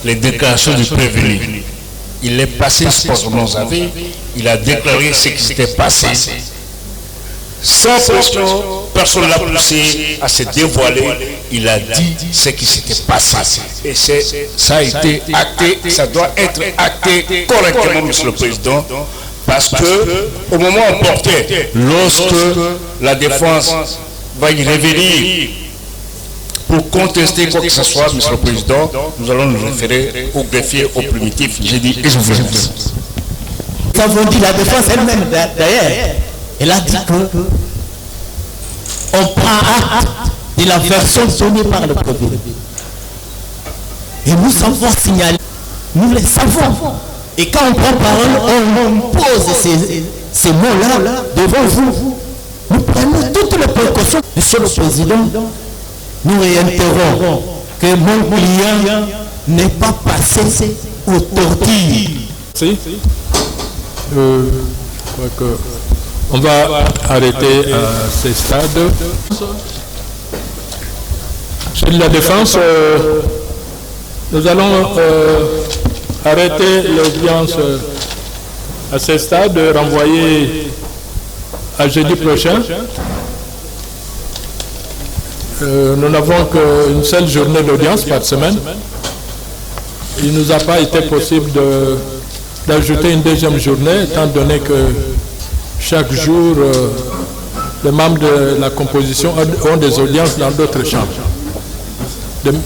les déclarations du prévenu. Il est passé pour nos avis, il a déclaré ce qui s'était passé. Sans pression, personne ne l'a poussé à se dévoiler. Il a dit ce qui s'était passé. Et ça a été acté, ça doit être acté correctement, Monsieur le Président. Parce que, au moment opportun, lorsque la défense va y revenir pour contester quoi que ce soit, Monsieur le Président, nous allons nous référer au greffier, au primitif. J'ai dit, et je vous remercie. Nous avons dit, la défense elle-même, d'ailleurs, elle a dit que on prend acte de la version donnée par le prévenu. Et nous savons signaler, nous les savons. Et quand on prend parole, on pose ces mots-là devant vous. Nous prenons toutes les précautions. Monsieur le Président, nous réitérons que mon client n'est pas passé aux tortilles. Si. On va arrêter à ce stade. Chez la défense, nous allons arrêter l'audience à ce stade, renvoyer à jeudi prochain. Nous n'avons qu'une seule journée d'audience par semaine. Il ne nous a pas été possible d'ajouter une deuxième journée, étant donné que chaque jour, les membres de la composition ont des audiences dans d'autres chambres.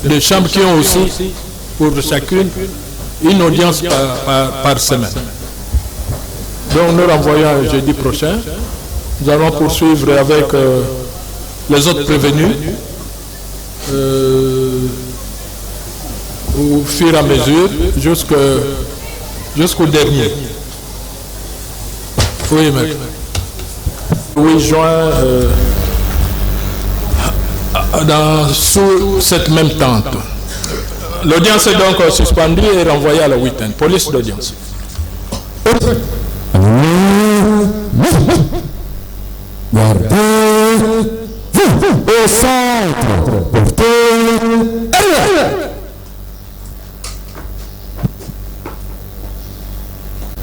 Des chambres qui ont aussi, pour chacune, une audience par semaine. Donc nous renvoyons jeudi prochain. Nous allons poursuivre avec les autres prévenus au fur et à mesure jusqu'au dernier. Oui, maître. 8 juin, sous cette même tente. L'audience est donc suspendue et renvoyée à la week-end. Police d'audience. Au centre,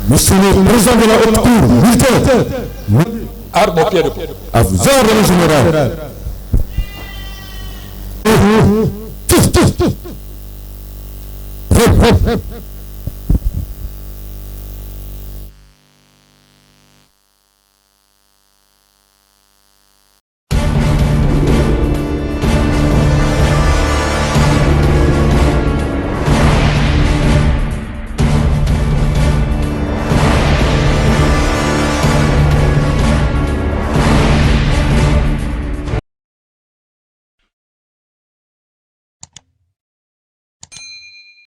Monsieur le Président de la Haute Cour, militaire, arme au pied de à vous ordres, le général.